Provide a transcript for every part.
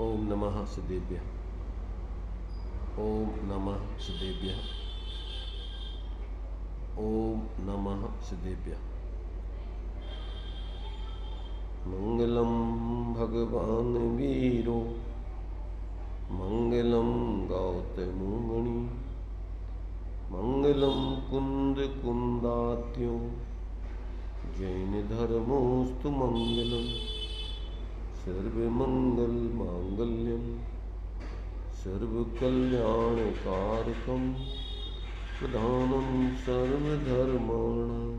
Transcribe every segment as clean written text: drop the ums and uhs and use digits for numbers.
ओम नमः सिद्धेभ्यः। ओम नमः सिद्धेभ्यः। ओम नमः सिद्धेभ्यः। मंगलम भगवान वीरो मंगलम गौतममुनि मंगलम कुंद कुंदात्यो जैन धर्मोस्तु मंगलम सर्वमंगल मांगल्यम सर्वकल्याणकारकम प्रधानम सर्वधर्माणां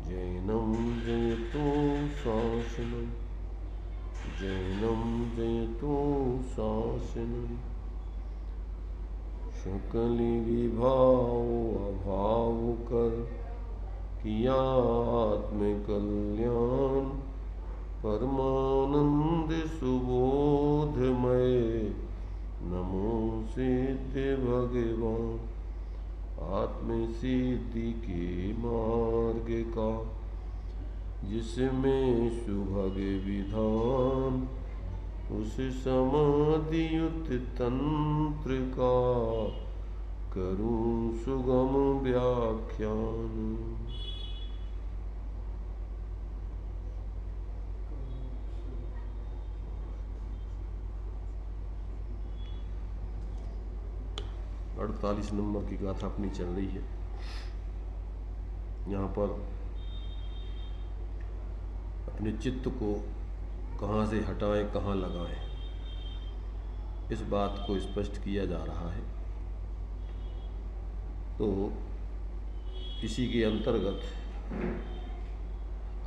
जैनम जयतो शासनम जैनम जयतो शासनम सकलि विभाव अभाव कर किया आत्मकल्याण परमानंद सुबोधमय नमो सिद्ध भगवान आत्म सिद्धि के मार्ग का जिसमें सुभग विधान उस समाधियुत तंत्र का करूं सुगम व्याख्यान। 48 नंबर की गाथा अपनी चल रही है। यहाँ पर अपने चित्त को कहाँ से हटाएं, कहाँ लगाएं, इस बात को स्पष्ट किया जा रहा है। तो इसी के अंतर्गत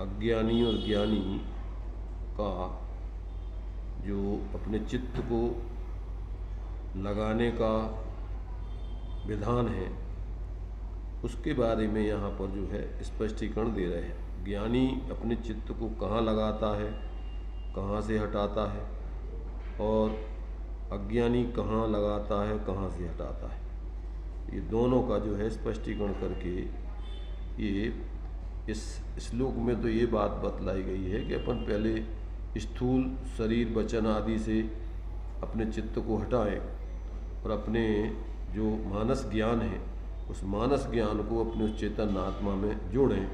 अज्ञानी और ज्ञानी का जो अपने चित्त को लगाने का विधान है, उसके बारे में यहाँ पर जो है स्पष्टीकरण दे रहे हैं। ज्ञानी अपने चित्त को कहाँ लगाता है, कहाँ से हटाता है, और अज्ञानी कहाँ लगाता है, कहाँ से हटाता है। ये दोनों का जो है स्पष्टीकरण करके ये इस श्लोक में तो ये बात बतलाई गई है कि अपन पहले स्थूल शरीर वचन आदि से अपने चित्त को हटाएं और अपने जो मानस ज्ञान है उस मानस ज्ञान को अपने उस चेतन आत्मा में जोड़ें।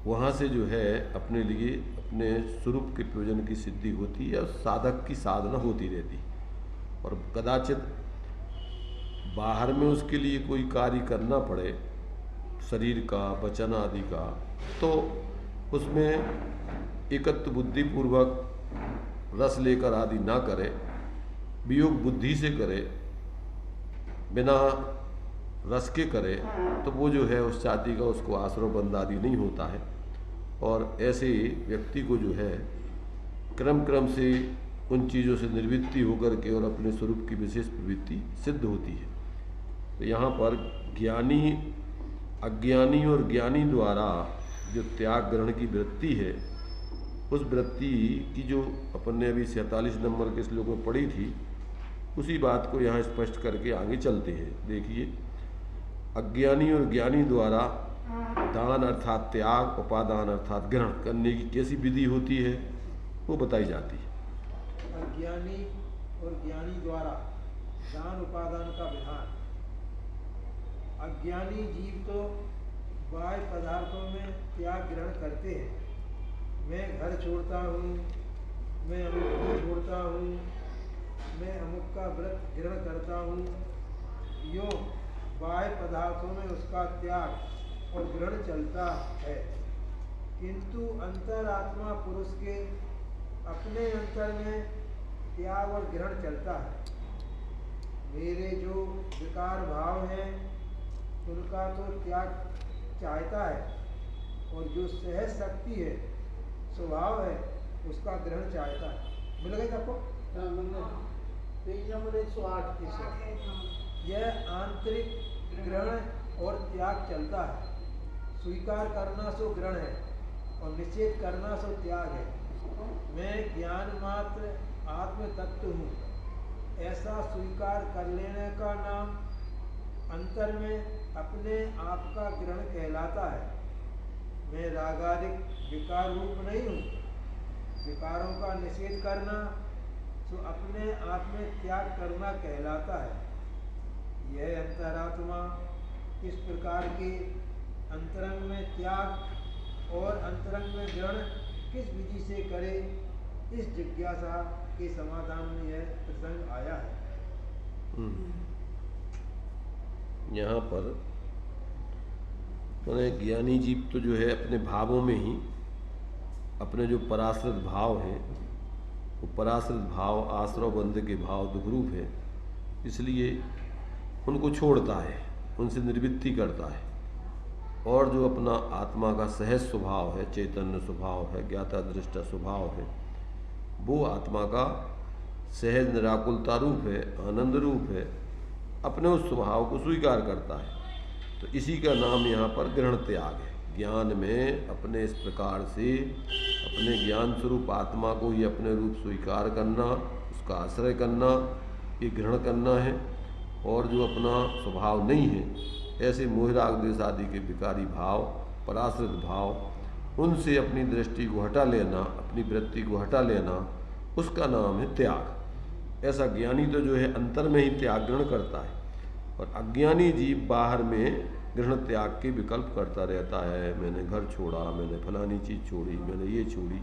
वहाँ से जो है अपने लिए अपने स्वरूप के प्रयोजन की सिद्धि होती है, साधक की साधना होती रहती। और कदाचित बाहर में उसके लिए कोई कार्य करना पड़े शरीर का वचन आदि का, तो उसमें एकत्व बुद्धि पूर्वक रस लेकर आदि ना करे, वियोग बुद्धि से करे, बिना रस के करे, तो वो जो है उस जाति का उसको आश्रय बंद आदि नहीं होता है। और ऐसे व्यक्ति को जो है क्रम क्रम से उन चीज़ों से निर्वृत्ति होकर के और अपने स्वरूप की विशेष प्रवृत्ति सिद्ध होती है। तो यहाँ पर ज्ञानी अज्ञानी और ज्ञानी द्वारा जो त्याग ग्रहण की वृत्ति है, उस वृत्ति की जो अपन ने अभी 47 नंबर के श्लोक में पढ़ी थी, उसी बात को यहाँ स्पष्ट करके आगे चलते हैं। देखिए, अज्ञानी और ज्ञानी द्वारा दान अर्थात त्याग, उपादान अर्थात ग्रहण करने की कैसी विधि होती है वो बताई जाती है। अज्ञानी और ज्ञानी द्वारा दान उपादान का विधान। अज्ञानी जीव तो बाह्य पदार्थों में त्याग ग्रहण करते हैं। मैं घर छोड़ता हूँ, मैं अमुक को छोड़ता हूँ, मैं अमुक का व्रत ग्रहण करता हूँ, यो बाह्य पदार्थों में उसका त्याग और ग्रहण चलता है। किंतु अंतरात्मा पुरुष के अपने अंतर में त्याग और ग्रहण चलता है। मेरे जो विकार भाव हैं उनका तो त्याग चाहता है, और जो सहज शक्ति है, स्वभाव है, उसका ग्रहण चाहता है। मिल गई आपको? पेज नंबर 108 की। यह आंतरिक ग्रहण और त्याग चलता है। स्वीकार करना सो ग्रहण है और निषेध करना सो त्याग है। मैं ज्ञान मात्र आत्म तत्व हूँ, ऐसा स्वीकार कर लेने का नाम अंतर में अपने आप का ग्रहण कहलाता है। मैं रागादिक विकार रूप नहीं हूँ। विकारों का निषेध करना तो अपने आप में त्याग करना कहलाता है। यह अंतरात्मा इस प्रकार के अंतरंग में त्याग और अंतरंग में ग्रहण किस विधि से करे, इस जिज्ञासा के समाधान में यह प्रसंग आया है। यहाँ पर मैंने ज्ञानी जीव तो जो है अपने भावों में ही अपने जो पराश्रित भाव हैं, वो पराश्रित भाव आश्रव बंध के भाव दुखरूप है, इसलिए उनको छोड़ता है, उनसे निवृत्ति करता है। और जो अपना आत्मा का सहज स्वभाव है, चैतन्य स्वभाव है, ज्ञाता दृष्टा स्वभाव है, वो आत्मा का सहज निराकुलता रूप है, आनंद रूप है, अपने उस स्वभाव को स्वीकार करता है। तो इसी का नाम यहाँ पर ग्रहण त्याग है। ज्ञान में अपने इस प्रकार से अपने ज्ञान स्वरूप आत्मा को ही अपने रूप स्वीकार करना, उसका आश्रय करना, ये ग्रहण करना है। और जो अपना स्वभाव नहीं है, ऐसे मोह राग द्वेष आदि के विकारी भाव, पराश्रित भाव, उनसे अपनी दृष्टि को हटा लेना, अपनी वृत्ति को हटा लेना, उसका नाम है त्याग। ऐसा ज्ञानी तो जो है अंतर में ही त्याग ग्रहण करता है, और अज्ञानी जीव बाहर में ग्रहण त्याग के विकल्प करता रहता है। मैंने घर छोड़ा, मैंने फलानी चीज़ छोड़ी, मैंने ये छोड़ी,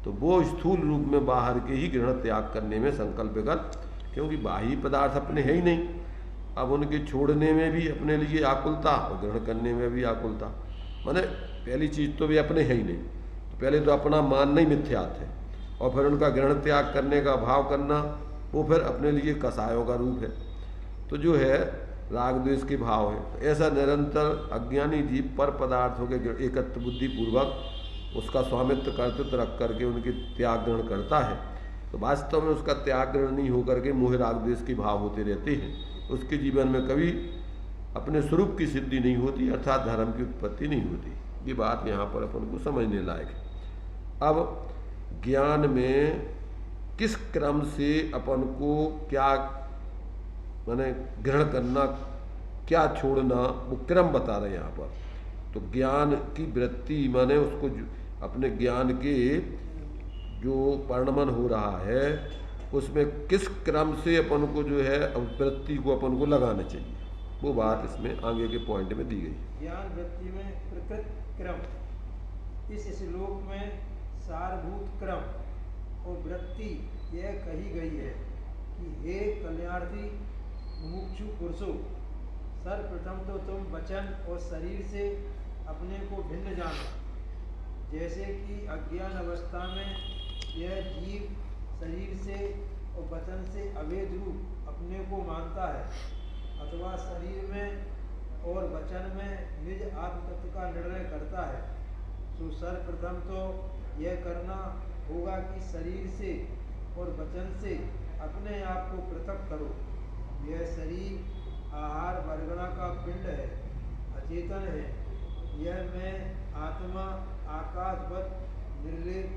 तो वो स्थूल रूप में बाहर के ही ग्रहण त्याग करने में संकल्प विकल्प, क्योंकि बाह्य पदार्थ अपने है ही नहीं। अब उनके छोड़ने में भी अपने लिए आकुलता और ग्रहण करने में भी आकुलता। माने पहली चीज़ तो वे अपने है ही नहीं, तो पहले तो अपना मानना ही मिथ्यात है, और फिर उनका ग्रहण त्याग करने का भाव करना, वो फिर अपने लिए कसायों का रूप है। तो जो है राग द्वेष के भाव है। तो ऐसा निरंतर अज्ञानी जीव पर पदार्थों के एकत्व बुद्धि पूर्वक उसका स्वामित्व कर्तृत्व रख करके उनके त्याग ग्रहण करता है। तो वास्तव में उसका त्याग ग्रहण नहीं होकर के मोह राग द्वेष के भाव होते रहते हैं। उसके जीवन में कभी अपने स्वरूप की सिद्धि नहीं होती, अर्थात धर्म की उत्पत्ति नहीं होती। ये बात यहाँ पर अपन को समझने लायक है। अब ज्ञान में किस क्रम से अपन को क्या माने ग्रहण करना, क्या छोड़ना, वो क्रम बता रहे हैं यहाँ पर। तो ज्ञान की वृत्ति माने उसको अपने ज्ञान के जो परिणमन हो रहा है, उसमें किस क्रम से अपन को जो है वृत्ति को अपन को लगाना चाहिए, वो बात इसमें आगे के पॉइंट में दी गई। ज्ञान वृत्ति में प्रकृत क्रम, इस श्लोक में सारभूत क्रम और वृत्ति यह कही गई है कि हे कल्याणार्थी मुमुक्षु पुरुषों, सर्वप्रथम तो तुम वचन और शरीर से अपने को भिन्न जानो। जैसे कि अज्ञान अवस्था में यह जीव शरीर से और वचन से अभेद रूप अपने को मानता है, अथवा शरीर में और वचन में निज आत्मतत्व का निर्णय करता है। तो सर्वप्रथम तो यह करना होगा कि शरीर से और वचन से अपने आप को पृथक करो। यह शरीर आहार वर्गणा का पिंड है, अचेतन है। यह मैं आत्मा आकाशवत निर्लेप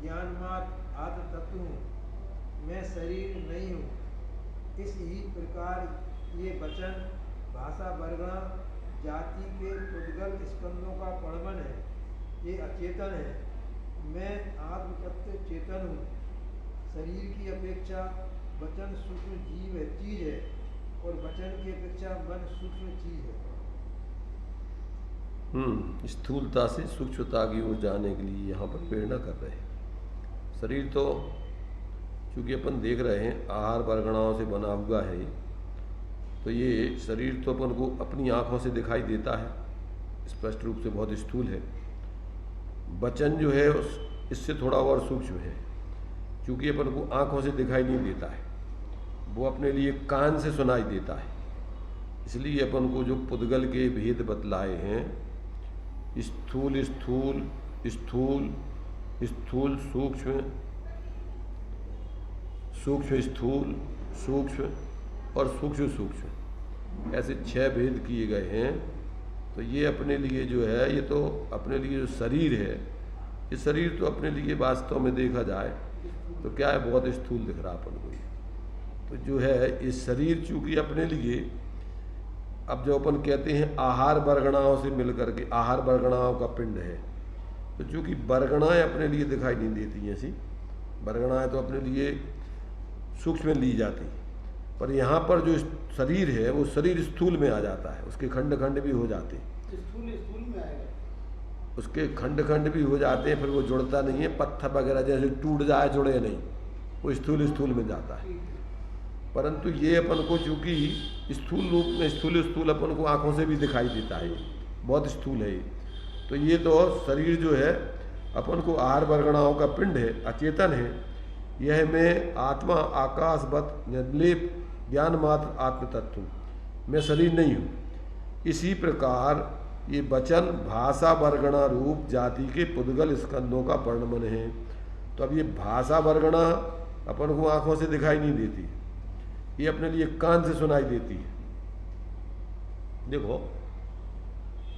ज्ञानमात्र आत्म तत्व हूँ, मैं शरीर नहीं हूँ। इस ही प्रकार ये वचन भाषा वर्गणा जाति के उद्गल स्कंदों का परिणमन है, ये अचेतन है। मैं आत्म तत्व चेतन हूँ। शरीर की अपेक्षा वचन सूक्ष्म जीव है, चीज है, और वचन की अपेक्षा मन सूक्ष्म चीज है। स्थूलता से सूक्ष्मता की ओर जाने के लिए यहाँ पर प्रेरणा कर रहे हैं। शरीर तो चूँकि अपन देख रहे हैं आहार वर्गणाओं से बना हुआ है, तो ये शरीर तो अपन को अपनी आँखों से दिखाई देता है, स्पष्ट रूप से बहुत स्थूल है। वचन जो है इससे थोड़ा और सूक्ष्म है, क्योंकि अपन को आँखों से दिखाई नहीं देता है, वो अपने लिए कान से सुनाई देता है। इसलिए अपन को जो पुद्गल के भेद बतलाए हैं, स्थूल स्थूल स्थूल स्थूल सूक्ष्म सूक्ष्म स्थूल सूक्ष्म और सूक्ष्म सूक्ष्म, ऐसे 6 भेद किए गए हैं। तो ये अपने लिए जो है, ये तो अपने लिए जो शरीर है, ये शरीर तो अपने लिए वास्तव में देखा जाए तो क्या है, बहुत स्थूल दिख रहा अपन को। तो जो है इस शरीर चूँकि अपने लिए, अब जो अपन कहते हैं आहार वर्गणाओं से मिलकर के आहार वर्गणाओं का पिंड है, तो चूँकि वर्गणाएँ अपने लिए दिखाई नहीं देती हैं, ऐसी वर्गणाएँ तो अपने लिए सूक्ष्म में ली जाती, पर यहाँ पर जो शरीर है वो शरीर स्थूल में आ जाता है, उसके खंड खंड भी हो जाते हैं, स्थूल में आएगा, उसके खंड खंड भी हो जाते हैं, फिर वो जुड़ता नहीं है, पत्थर वगैरह जैसे टूट जाए जुड़े नहीं, वो स्थूल में जाता है। परंतु ये अपन को चूँकि स्थूल रूप में स्थूल अपन को आँखों से भी दिखाई देता है, बहुत स्थूल है ये, तो ये तो शरीर जो है अपन को आहार वर्गणाओं का पिंड है, अचेतन है, यह मैं आत्मा आकाशवत निर्लेप ज्ञान मात्र आत्म तत्व हूँ, मैं शरीर नहीं हूँ। इसी प्रकार ये वचन भाषा वर्गणा रूप जाति के पुद्गल स्कंदों का वर्णन है। तो अब ये भाषा वर्गणा अपन को आँखों से दिखाई नहीं देती, ये अपने लिए कान से सुनाई देती है। देखो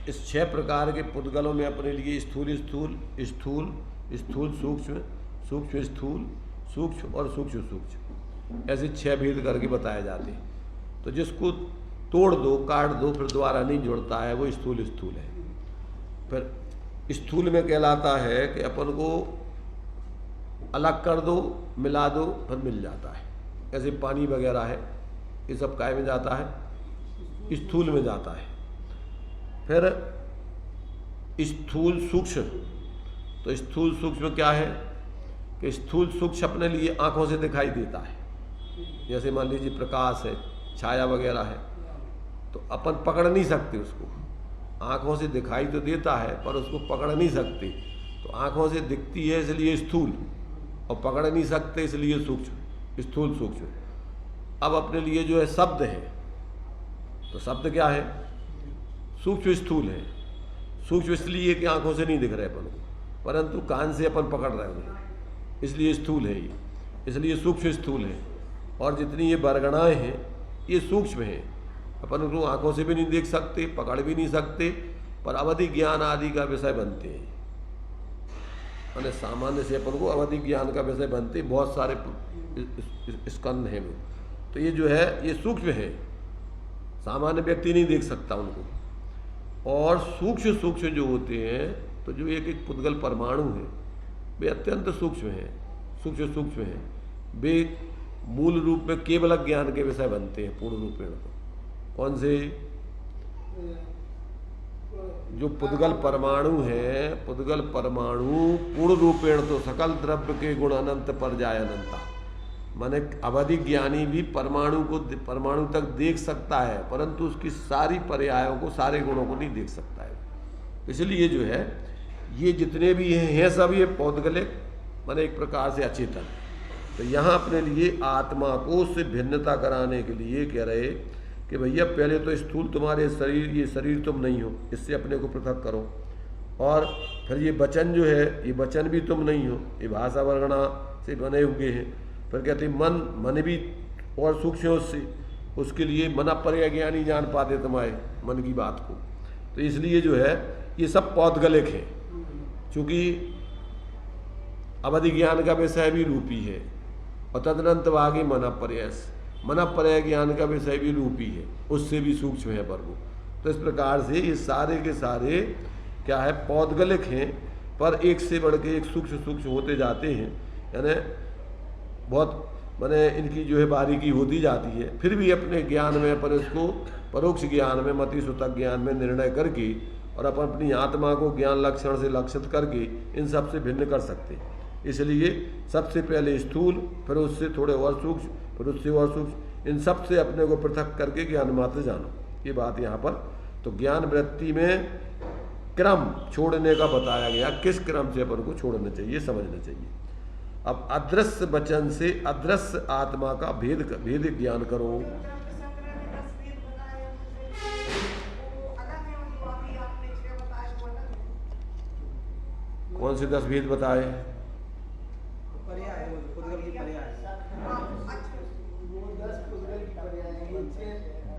इस 6 प्रकार के पुद्गलों में अपने लिए स्थूल स्थूल स्थूल स्थूल सूक्ष्म सूक्ष्म स्थूल सूक्ष्म और सूक्ष्म सूक्ष्म ऐसे 6 भेद करके बताए जाते हैं। तो जिसको तोड़ दो काट दो फिर दोबारा नहीं जुड़ता है वो स्थूल है। फिर स्थूल में कहलाता है कि अपन को अलग कर दो मिला दो फिर मिल जाता है, ऐसे पानी वगैरह है ये सब काय में जाता है, स्थूल में जाता है। फिर स्थूल सूक्ष्म, तो स्थूल सूक्ष्म क्या है कि स्थूल सूक्ष्म अपने लिए आँखों से दिखाई देता है, जैसे मान लीजिए प्रकाश है छाया वगैरह है तो अपन पकड़ नहीं सकते उसको, आँखों से दिखाई तो देता है पर उसको पकड़ नहीं सकते, तो आँखों से दिखती है इसलिए स्थूल और पकड़ नहीं सकते इसलिए सूक्ष्म, स्थूल सूक्ष्म। अब अपने लिए जो है शब्द है, तो शब्द क्या है, सूक्ष्म स्थूल है। सूक्ष्म इसलिए कि आंखों से नहीं दिख रहे अपन को, परंतु कान से अपन पकड़ रहे हैं इसलिए स्थूल है ये, इसलिए सूक्ष्म स्थूल है। और जितनी ये वर्गणाएँ हैं ये सूक्ष्म हैं, अपन उनको आंखों से भी नहीं देख सकते, पकड़ भी नहीं सकते, पर अवधि ज्ञान आदि का विषय बनते हैं। मैंने सामान्य से अपन को अवधि ज्ञान का विषय बनते, बहुत सारे स्कंद हैं वो, तो ये जो है ये सूक्ष्म है, सामान्य व्यक्ति नहीं देख सकता उनको। और सूक्ष्म जो होते हैं तो जो एक एक पुद्गल परमाणु हैं वे अत्यंत सूक्ष्म हैं, सूक्ष्म हैं, वे मूल रूप में केवल ज्ञान के विषय बनते हैं पूर्ण रूपेण। तो कौन से, जो पुद्गल परमाणु हैं, पुद्गल परमाणु पूर्ण रूपेण तो सकल द्रव्य के गुण अनंत पर जाय अनंता, माने अवधि ज्ञानी भी परमाणु तक देख सकता है परंतु उसकी सारी पर्यायों को सारे गुणों को नहीं देख सकता है। इसलिए जो है ये जितने भी हैं सब ये पौद्गलिक माने एक प्रकार से अचेतन। तो यहाँ अपने लिए आत्मा को उससे भिन्नता कराने के लिए कह रहे कि भैया पहले तो स्थूल तुम्हारे शरीर, ये शरीर तुम नहीं हो, इससे अपने को पृथक करो। और फिर ये वचन जो है ये वचन भी तुम नहीं हो, ये भाषा वर्णना से बने हुए हैं। फिर कहते मन भी और सूक्ष्म उससे, उसके लिए मना पर ज्ञानी जान पाते तुम्हारे मन की बात को। तो इसलिए जो है ये सब पौद्गलिक है, चूँकि अवधि ज्ञान का विषय भी रूपी है और तदनंत आगे मना पर्याय ज्ञान का विषय भी रूपी है, उससे भी सूक्ष्म है पर वो। तो इस प्रकार से ये सारे के सारे क्या है पौद्गलिक हैं, पर एक से बढ़ के एक सूक्ष्म होते जाते हैं, यानी बहुत माने इनकी जो है बारीकी होती जाती है। फिर भी अपने ज्ञान में अपन इसको परोक्ष ज्ञान में मति सुतक ज्ञान में निर्णय करके और अपन अपनी आत्मा को ज्ञान लक्षण से लक्षित करके इन सब से भिन्न कर सकते हैं। इसलिए सबसे पहले स्थूल, फिर उससे थोड़े और सूक्ष्म, फिर उससे और सूक्ष्म, इन सब से अपने को पृथक करके ज्ञान मात्र जानो, ये बात यहाँ पर। तो ज्ञान वृत्ति में क्रम छोड़ने का बताया गया, किस क्रम से अपन को छोड़ना चाहिए, समझना चाहिए। अब अदृश्य वचन से अदृश्य आत्मा का भेद ज्ञान करो। कौन से 10 भेद बताए?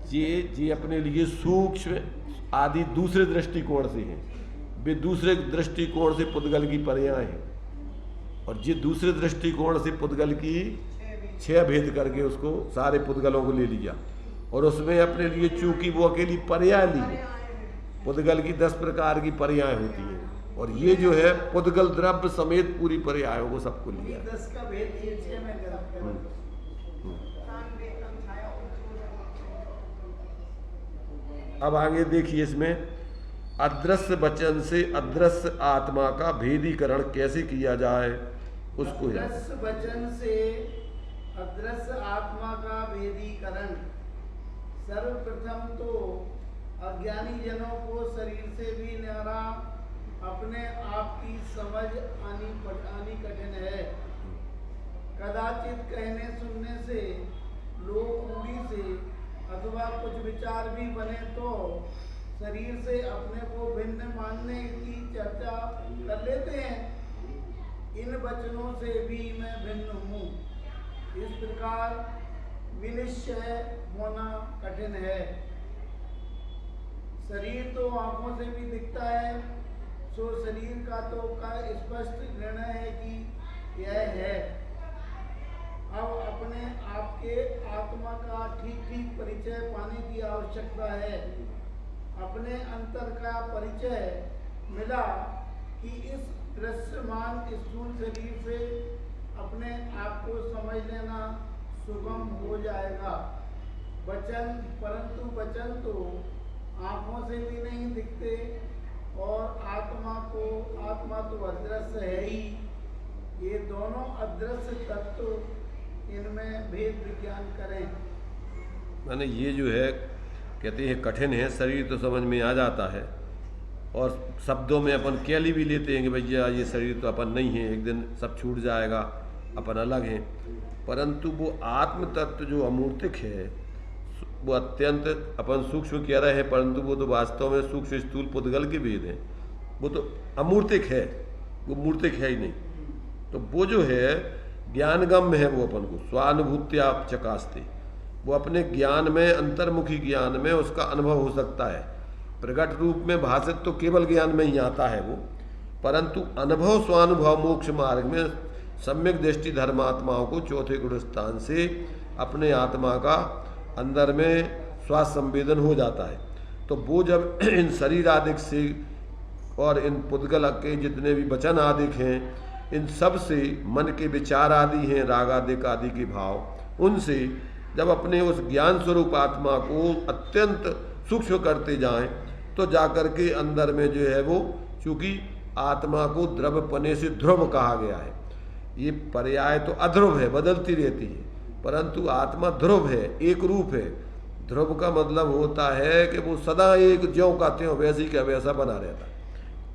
ये अपने लिए सूक्ष्म आदि दूसरे दृष्टिकोण से हैं, वे दूसरे दृष्टिकोण से पुद्गल की पर्याय हैं। और ये दूसरे दृष्टिकोण से पुद्गल की 6 भेद करके उसको सारे पुद्गलों को ले लिया और उसमें अपने लिए चूंकि वो अकेली पर्याय ली, पुद्गल की 10 प्रकार की पर्याय होती हैं और ये जो है पुद्गल द्रव्य समेत पूरी पर्यायों को सबको लिया। अब आगे देखिए, इसमें अदृश्य वचन से अदृश्य आत्मा का भेदीकरण कैसे किया जाए उसको याद। अदृश्य वचन से अदृश्य आत्मा का भेदीकरण। सर्वप्रथम तो अज्ञानी जनों को शरीर से भी न्यारा अपने आप की समझ आनी कठिन है। कदाचित कहने सुनने से, लोक रूढ़ी से अथवा कुछ विचार भी बने तो शरीर से अपने को भिन्न मानने की चर्चा कर लेते हैं। इन वचनों से भी मैं भिन्न हूँ, इस प्रकार विनिश्चय होना कठिन है। शरीर तो आंखों से भी दिखता है, सो शरीर का तो स्पष्ट निर्णय है कि यह है। अब अपने आपके आत्मा का ठीक ठीक परिचय पाने की आवश्यकता है। अपने अंतर का परिचय मिला कि इस दृश्यमान स्थूल शरीर से अपने आप को समझ लेना सुगम हो जाएगा। परंतु वचन तो आंखों से भी नहीं दिखते और आत्मा तो अदृश्य है ही। ये दोनों अदृश्य तत्व, इनमें भेद विज्ञान करें। मैंने ये जो है कहते हैं कठिन है, शरीर तो समझ में आ जाता है और शब्दों में अपन कैली भी लेते हैं कि भैया ये शरीर तो अपन नहीं है, एक दिन सब छूट जाएगा, अपन अलग हैं। परंतु वो आत्म तत्व जो अमूर्तिक है वो अत्यंत अपन सूक्ष्म कह रहे हैं, परंतु वो तो वास्तव में सूक्ष्म स्थूल पुद्गल के भेद हैं। वो तो अमूर्तिक है, वो मूर्तिक है ही नहीं। तो वो जो है ज्ञानगम्य है, वो अपन को स्वानुभूत्या चकास्ते, वो अपने ज्ञान में, अंतर्मुखी ज्ञान में उसका अनुभव हो सकता है। प्रकट रूप में भाषित तो केवल ज्ञान में ही आता है वो, परंतु अनुभव स्वानुभव मोक्ष मार्ग में सम्यक दृष्टि धर्मात्माओं को चौथे गुण स्थान से अपने आत्मा का अंदर में स्वास्थ्य संवेदन हो जाता है। तो वो जब इन शरीर आदि से और इन पुद्गल के जितने भी वचन आदि हैं, इन सब से मन के विचार आदि हैं, राग आदि के भाव, उनसे जब अपने उस ज्ञान स्वरूप आत्मा को अत्यंत सूक्ष्म करते जाएं तो जाकर के अंदर में जो है वो, चूँकि आत्मा को द्रवपने से ध्रुव कहा गया है। ये पर्याय तो अध्रुव है, बदलती रहती है, परंतु आत्मा ध्रुव है, एक रूप है। ध्रुव का मतलब होता है कि वो सदा एक ज्यों का त्यों वैसी का वैसा बना रहता है।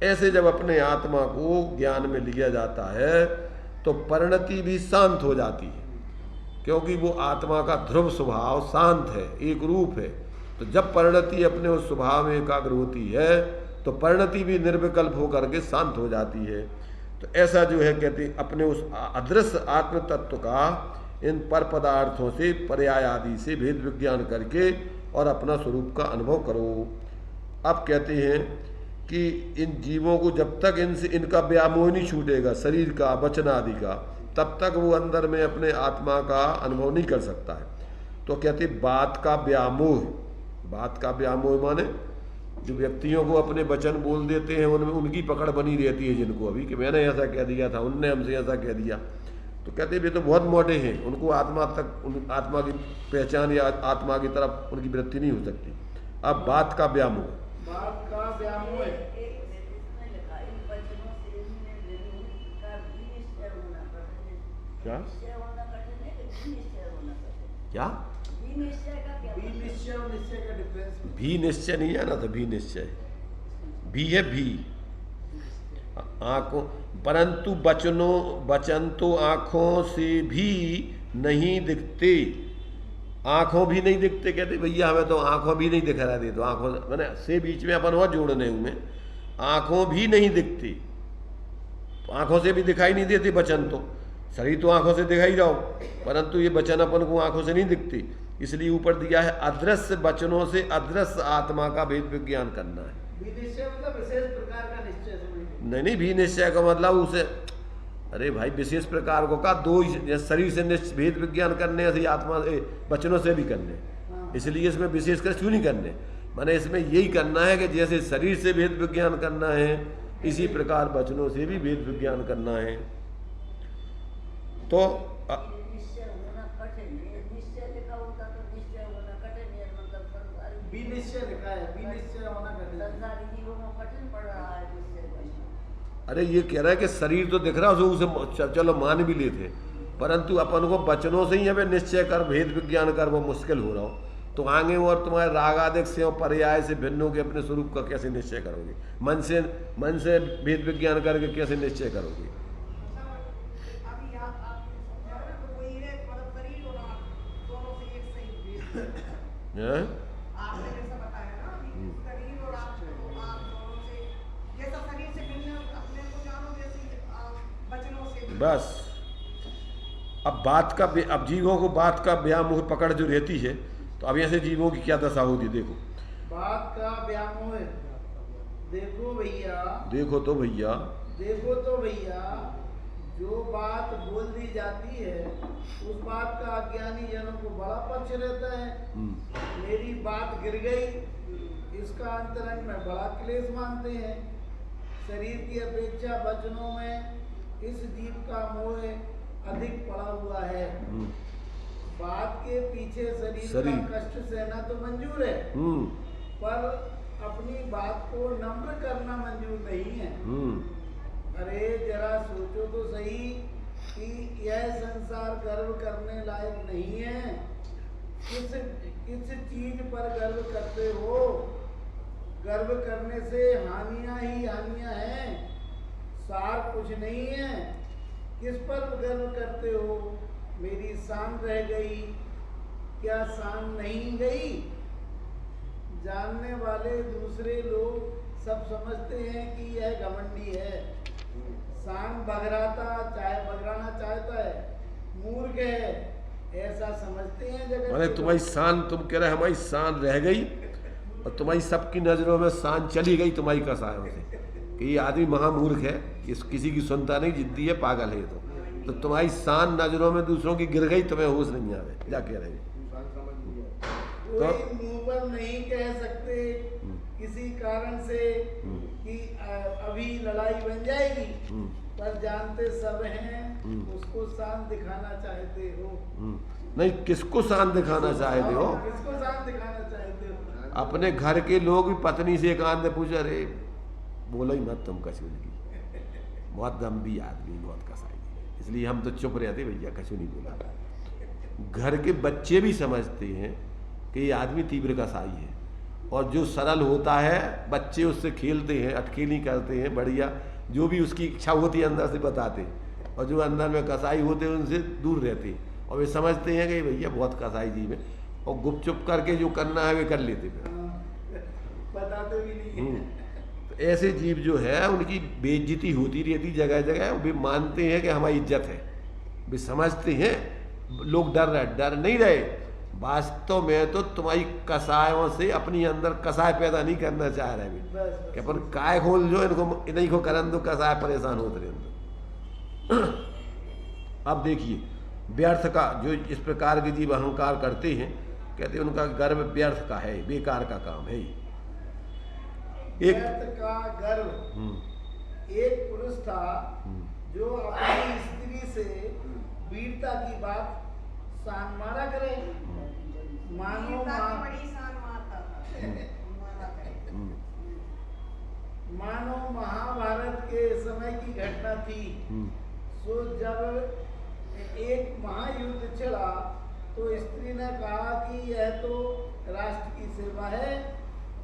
ऐसे जब अपने आत्मा को ज्ञान में लिया जाता है तो परिणति भी शांत हो जाती है, क्योंकि वो आत्मा का ध्रुव स्वभाव शांत है, एक रूप है। तो जब परिणति अपने उस स्वभाव में एकाग्र होती है तो परिणति भी निर्विकल्प होकर के शांत हो जाती है। तो ऐसा जो है कहते अपने उस अदृश्य आत्म तत्व का इन पर पदार्थों से, पर्याय आदि से भेद विज्ञान करके और अपना स्वरूप का अनुभव करो। अब कहते हैं कि इन जीवों को जब तक इनका व्यामोह नहीं छूटेगा, शरीर का, वचन आदि का, तब तक वो अंदर में अपने आत्मा का अनुभव नहीं कर सकता है। तो कहते बात का व्यामोह, बात का व्यामोह माने जो व्यक्तियों को अपने वचन बोल देते हैं उनमें उनकी पकड़ बनी रहती है, जिनको अभी कि मैंने ऐसा कह दिया था, उनने हमसे ऐसा कह दिया, तो कहते वे तो बहुत मोटे हैं, उनको आत्मा तक, आत्मा की पहचान या आत्मा की तरफ उनकी वृत्ति नहीं हो सकती। अब बात का व्यामोह, बात का व्यामोह क्या क्या निश्चय और निश्चय का डिफरेंस। भी निश्चय नहीं है ना, तो भी निश्चय, भी है भी आंखों, परंतु वचन तो आंखों से भी नहीं दिखते, आंखों भी नहीं दिखते। कहते भैया हमें तो आंखों भी नहीं दिखा रहा दे, तो आंखों मैंने से बीच में अपन और जोड़ने हुए, आंखों भी नहीं दिखते, आंखों से भी दिखाई नहीं देते वचन, तो शरीर तो आंखों से दिखाई जाओ, परंतु ये वचन अपन को आंखों से नहीं दिखते। इसलिए ऊपर दिया है अदृश्य वचनों से अदृश्य आत्मा का भेद विज्ञान करना है। विनिश्चय मतलब विशेष प्रकार का निश्चय समझिए। नहीं, भी निश्चय का मतलब उसे, अरे भाई विशेष प्रकार को का दो शरीर से भेद विज्ञान करने से, आत्मा वचनों से भी करने, इसलिए इसमें विशेष कर क्यों नहीं करने, माने इसमें यही करना है कि जैसे शरीर से भेद विज्ञान करना है, इसी प्रकार वचनों से भी भेद विज्ञान करना है। तो विनिश्चय लिखा है, विनिश्चय होना कठिन है। संसारी जीवों को कठिन पड़ रहा है निश्चय करना। अरे ये कह रहा है कि शरीर तो दिख रहा है उसे चलो मान भी लेते, परंतु अपन को वचनों से ही हमें निश्चय कर भेद विज्ञान कर वो मुश्किल हो रहा हो, तो आगे और तुम्हारे राग आदिक से और पर्याय से भिन्नों के अपने स्वरूप का कैसे निश्चय करोगे? मन से भेद विज्ञान करके कैसे निश्चय करोगे? अभी आप समझा रहे हो, कोई है मतलब शरीर और आत्मा दोनों से एक सही हैं? आपने जैसा बताया ना अभी शरीर और आत्मा आप दोनों से जैसा शरीर से भिन्न अपने को जानो जैसे वचनों से बस अब जीवों को बात का व्यामोह पकड़ जो रहती है, तो अब ऐसे जीवों की क्या दशा होती? देखो बात का व्यामोह है। देखो भैया, देखो तो भैया, देखो तो भैया, जो बात बोल दी जाती है उस बात का अज्ञानी जनों को बड़ा पक्ष रहता है। मेरी बात गिर गई, इसका अंतरंग में बड़ा क्लेश मानते हैं। शरीर की अपेक्षा वचनों में इस जीव का मोह अधिक पड़ा हुआ है। बात के पीछे शरीर का कष्ट सहना तो मंजूर है, पर अपनी बात को नम्र करना मंजूर नहीं है। अरे जरा सोचो तो सही कि यह संसार गर्व करने लायक नहीं है। किस चीज पर गर्व करते हो? गर्व करने से हानियां ही हानियां हैं, सार कुछ नहीं है। किस पर गर्व करते हो? मेरी शान रह गई, क्या शान नहीं गई? जानने वाले दूसरे लोग सब समझते हैं कि यह घमंडी है, शान बगराना चाहता है, मूर्ख है, ऐसा समझते हैं जगत अरे के तुम्हारी लोग। शान, तुम कह रहे हमारी शान रह गई और तुम्हारी सबकी नजरों में शान चली गई तुम्हारी कसायों से कि ये आदमी महामूर्ख है, इस किसी की सुनता नहीं, जिद्दी है, पागल है। तो तुम्हारी शान नजरों में दूसरों की गिर गई, तुम्हें होश नहीं आ रहे, क्या कह रहे हैं? कोई मुंह पर नहीं कह सकते किसी कारण से कि अभी लड़ाई बन जाएगी, पर जानते सब हैं उसको शान दिखाना चाहते हो। नहीं, किसको शान दिखाना चाहते हो? किसको शान दिखाना चाहते हो? अपने घर के लोग भी पत्नी से एकांत में पूछा, अरे बोलो ही मत तुम कछु नहीं, बहुत गंभीर आदमी, बहुत कसाई, इसलिए हम तो चुप रहते, भैया कछु नहीं बोला। घर के बच्चे भी समझते हैं कि ये आदमी तीव्र कसाई है, और जो सरल होता है बच्चे उससे खेलते हैं, अटखेली करते हैं, बढ़िया जो भी उसकी इच्छा होती है अंदर से बताते हैं, और जो अंदर में कसाई होते हैं उनसे दूर रहते हैं, और वे समझते हैं कि भैया बहुत कसाई जीव है, और गुपचुप करके जो करना है वे कर लेते हैं, बताते भी नहीं। तो ऐसे जीव जो है उनकी बेइज्जती होती रहती जगह जगह। वे मानते हैं कि हमारी इज्जत है, वे समझते हैं, लोग डर नहीं रहे। वास्तव में तो तुम्हारी कसायों से अपनी अंदर कसाय पैदा नहीं करना चाह रहे कि अपन काय खोल जो इनको इन्हीं को करन दो, कसाय परेशान होते रहे अंदर। अब देखिए व्यर्थ का जो इस प्रकार के जीव अहंकार करते हैं, कहते हैं उनका गर्व व्यर्थ का है, बेकार का काम है। एक का गर्व। एक पुरुष था जो अपनी स्त्री से वीरता की बात शान मारा करे, मानो बड़ी शान मारता था। मानो महाभारत के समय की घटना थी। सो जब एक महायुद्ध छिड़ा तो स्त्री ने कहा कि यह तो राष्ट्र की सेवा है,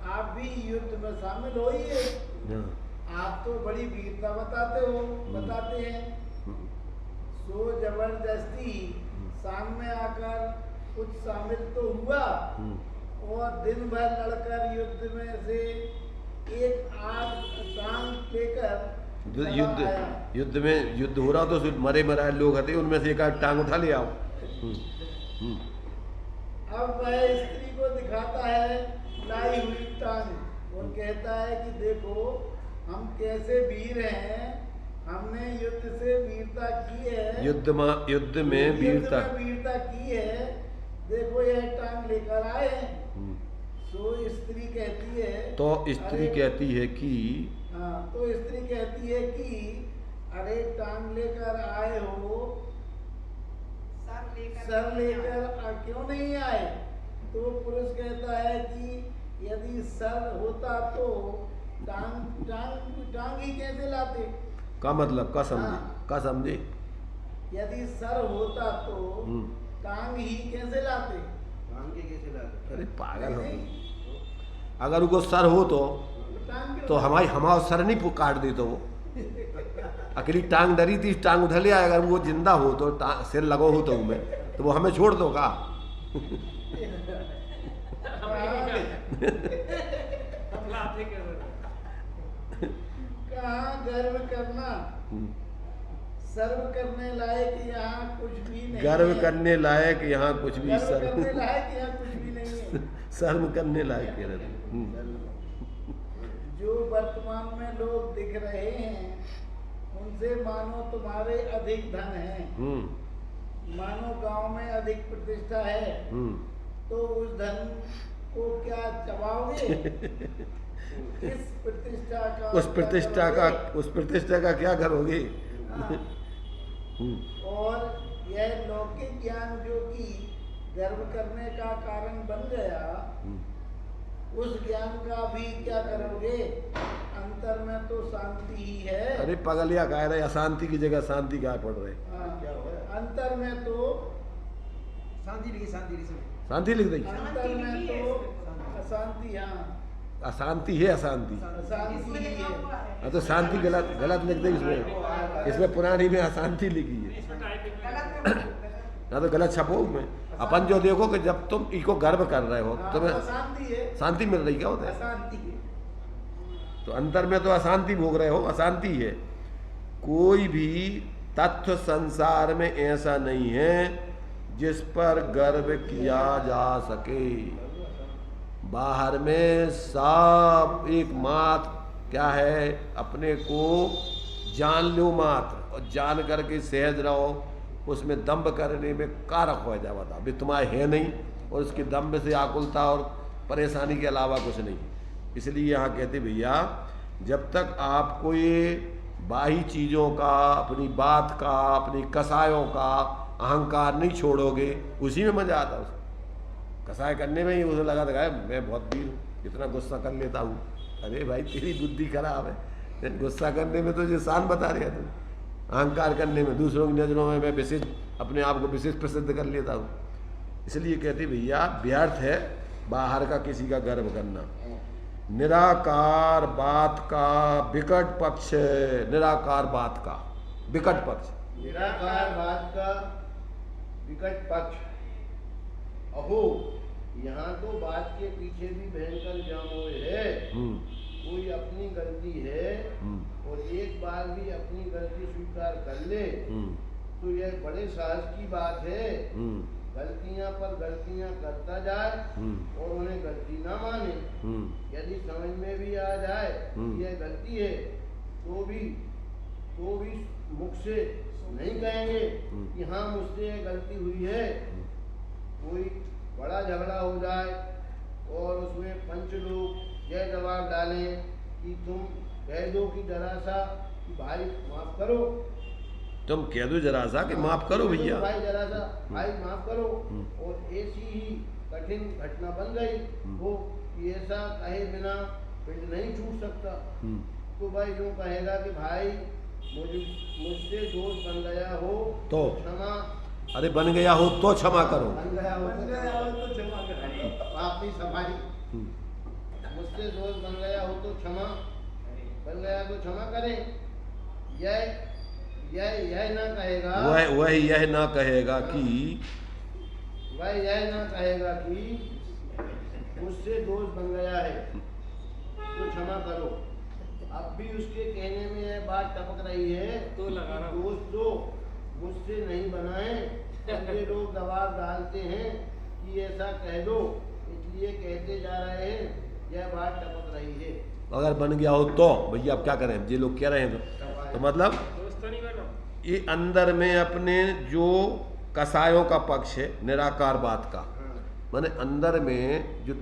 आप भी युद्ध में शामिल होइए, आप तो बड़ी वीरता बताते हैं। सो जबरदस्ती सामने आकर कुछ शामिल तो हुआ, और दिन भर लड़कर युद्ध में से एक आग टांग लेकर युद्ध हो रहा तो मरे मराए लोग होते, उनमें से एक आध टांग उठा ले आओ। अब वह स्त्री को दिखाता है लाई हुई टांग और कहता है कि देखो हम कैसे वीर हैं, हमने युद्ध से वीरता की है, युद्ध में वीरता की है, देखो यह टांग लेकर आए। सो स्त्री कहती है, तो स्त्री कहती है कि तो स्त्री कहती है कि अरे टांग लेकर आए हो, सर लेकर क्यों नहीं आए? तो पुरुष कहता है कि यदि सर होता तो टांग ही कैसे लाते? का मतलब का समझे? हाँ। का समझे? यदि सर होता तो टांग ही कैसे लाते? काम के कैसे लाते? अरे पागल हो, नहीं, अगर उनको सर हो टांग क्यों तो हमारा सर नहीं काट दे तो वो अकेली टांग डरी थी, टांग उठा लिया। अगर वो जिंदा हो तो सिर लगो हो तो वो हमें छोड़ दो का? कहाँ गर्व करना, सर्व करने लायक यहाँ कुछ भी नहीं गर्व है। करने लायक यहाँ कुछ भी गर्व शर्म करने लायक यहाँ कुछ भी नहीं है। शर्म करने लायक कह रहे जो वर्तमान में लोग दिख रहे हैं उनसे मानो तुम्हारे अधिक धन है, मानो गांव में अधिक प्रतिष्ठा है, तो उस धन को क्या चबाओगे? इस प्रतिष्ठा का उस प्रतिष्ठा का क्या करोगे? हाँ। और यह लौकिक ज्ञान जो कि गर्व करने का कारण बन गया, उस ज्ञान का भी क्या करोगे? अंतर में तो शांति ही है। अरे पगलिया कह रहे अशांति की जगह शांति क्या पढ़ रहे? हाँ, अंतर में तो शांति लिखी, शांति लिखी सब। शांति लिख दी। अंतर में तो अशांति, हाँ अशांति है, अशांति। अशांति ही है। हाँ तो शांति गलत लिख दे इसमें पुरानी में अशांति लिखी है। ना तो गलत छपो उसमें। अपन जो देखो कि जब तुम इको गर्व कर रहे हो तुम्हें अशांति है, शांति मिल रही क्या होता है? अशांति है। तो अंतर में तो अशांति भोग रहे हो, अशांति है। कोई भी तत्व संसार में ऐसा नहीं है जिस पर गर्व किया जा सके। बाहर में सब एक मात्र क्या है, अपने को जान लो मात्र, और जान करके सहज रहो। उसमें दम्भ करने में कारक हो जाए बता भी तुम्हारे है नहीं, और उसके दम्भ से आकुलता और परेशानी के अलावा कुछ नहीं। इसलिए यहाँ कहते भैया जब तक आपको ये बाही चीज़ों का, अपनी बात का, अपनी कसायों का अहंकार नहीं छोड़ोगे, उसी में मजा आता है। उसको कसाय करने में ही उसे लगा था मैं बहुत वीर हूँ, इतना गुस्सा कर लेता हूँ। अरे भाई तेरी बुद्धि खराब है, गुस्सा करने में तो ये शान बता रहे तुम, अहंकार करने में, दूसरों की नज़रों में मैं विशेष अपने आप को विशेष प्रसिद्ध कर लेता हूँ। इसलिए कहते भैया व्यर्थ है बाहर का किसी का गर्व करना। निराकार बात का विकट पक्ष है, निराकार बात का विकट पक्ष, निराकार बात का विकट पक्ष। अहो यहाँ तो बात के पीछे भी भयंकर जामोह है। कोई अपनी गलती है और एक बार भी अपनी गलती स्वीकार कर ले तो यह बड़े साहस की बात है। गलतियां पर गलतियां करता जाए और उन्हें गलती ना माने। यदि समझ में भी आ जाए यह गलती है तो भी मुख से नहीं कहेंगे कि हाँ मुझसे यह गलती हुई है। कोई बड़ा झगड़ा हो जाए और उसमें पंच लोग यह जवाब डालें कि तुम कह दो कि जरा सा कि भाई माफ करो, तुम कह दो जरा सा कि माफ करो भैया, भाई जरा सा भाई माफ करो, और ऐसी ही कठिन घटना बन गई वो कि ऐसा कहे बिना पिंड नहीं छूट सकता। तो भाई यूँ कहेगा कि भाई मुझसे दोष बन गया हो तो क्षमा, अरे बन गया हो तो क्षमा करो, बन गया हो तो क्षमा करो, आपकी समारी मुझसे दोष बन गया हो तो क्षमा, बन गया तो क्षमा करें। यह ना कहेगा, वह यह ना कहेगा कि मुझसे दोष बन गया है तो क्षमा करो। अब भी उसके कहने में यह बात टपक रही है तो दोष तो मुझसे नहीं बनाए। ये लोग दबाव डालते हैं कि ऐसा कह दो, इसलिए कहते जा रहे हैं, यह बात टपक रही है। अगर बन गया हो तो भैया अब क्या करें, ये लोग कह रहे हैं तो मतलब ये अंदर में अपने जो कसायों का पक्ष है निराकार बात का, माने अंदर में जो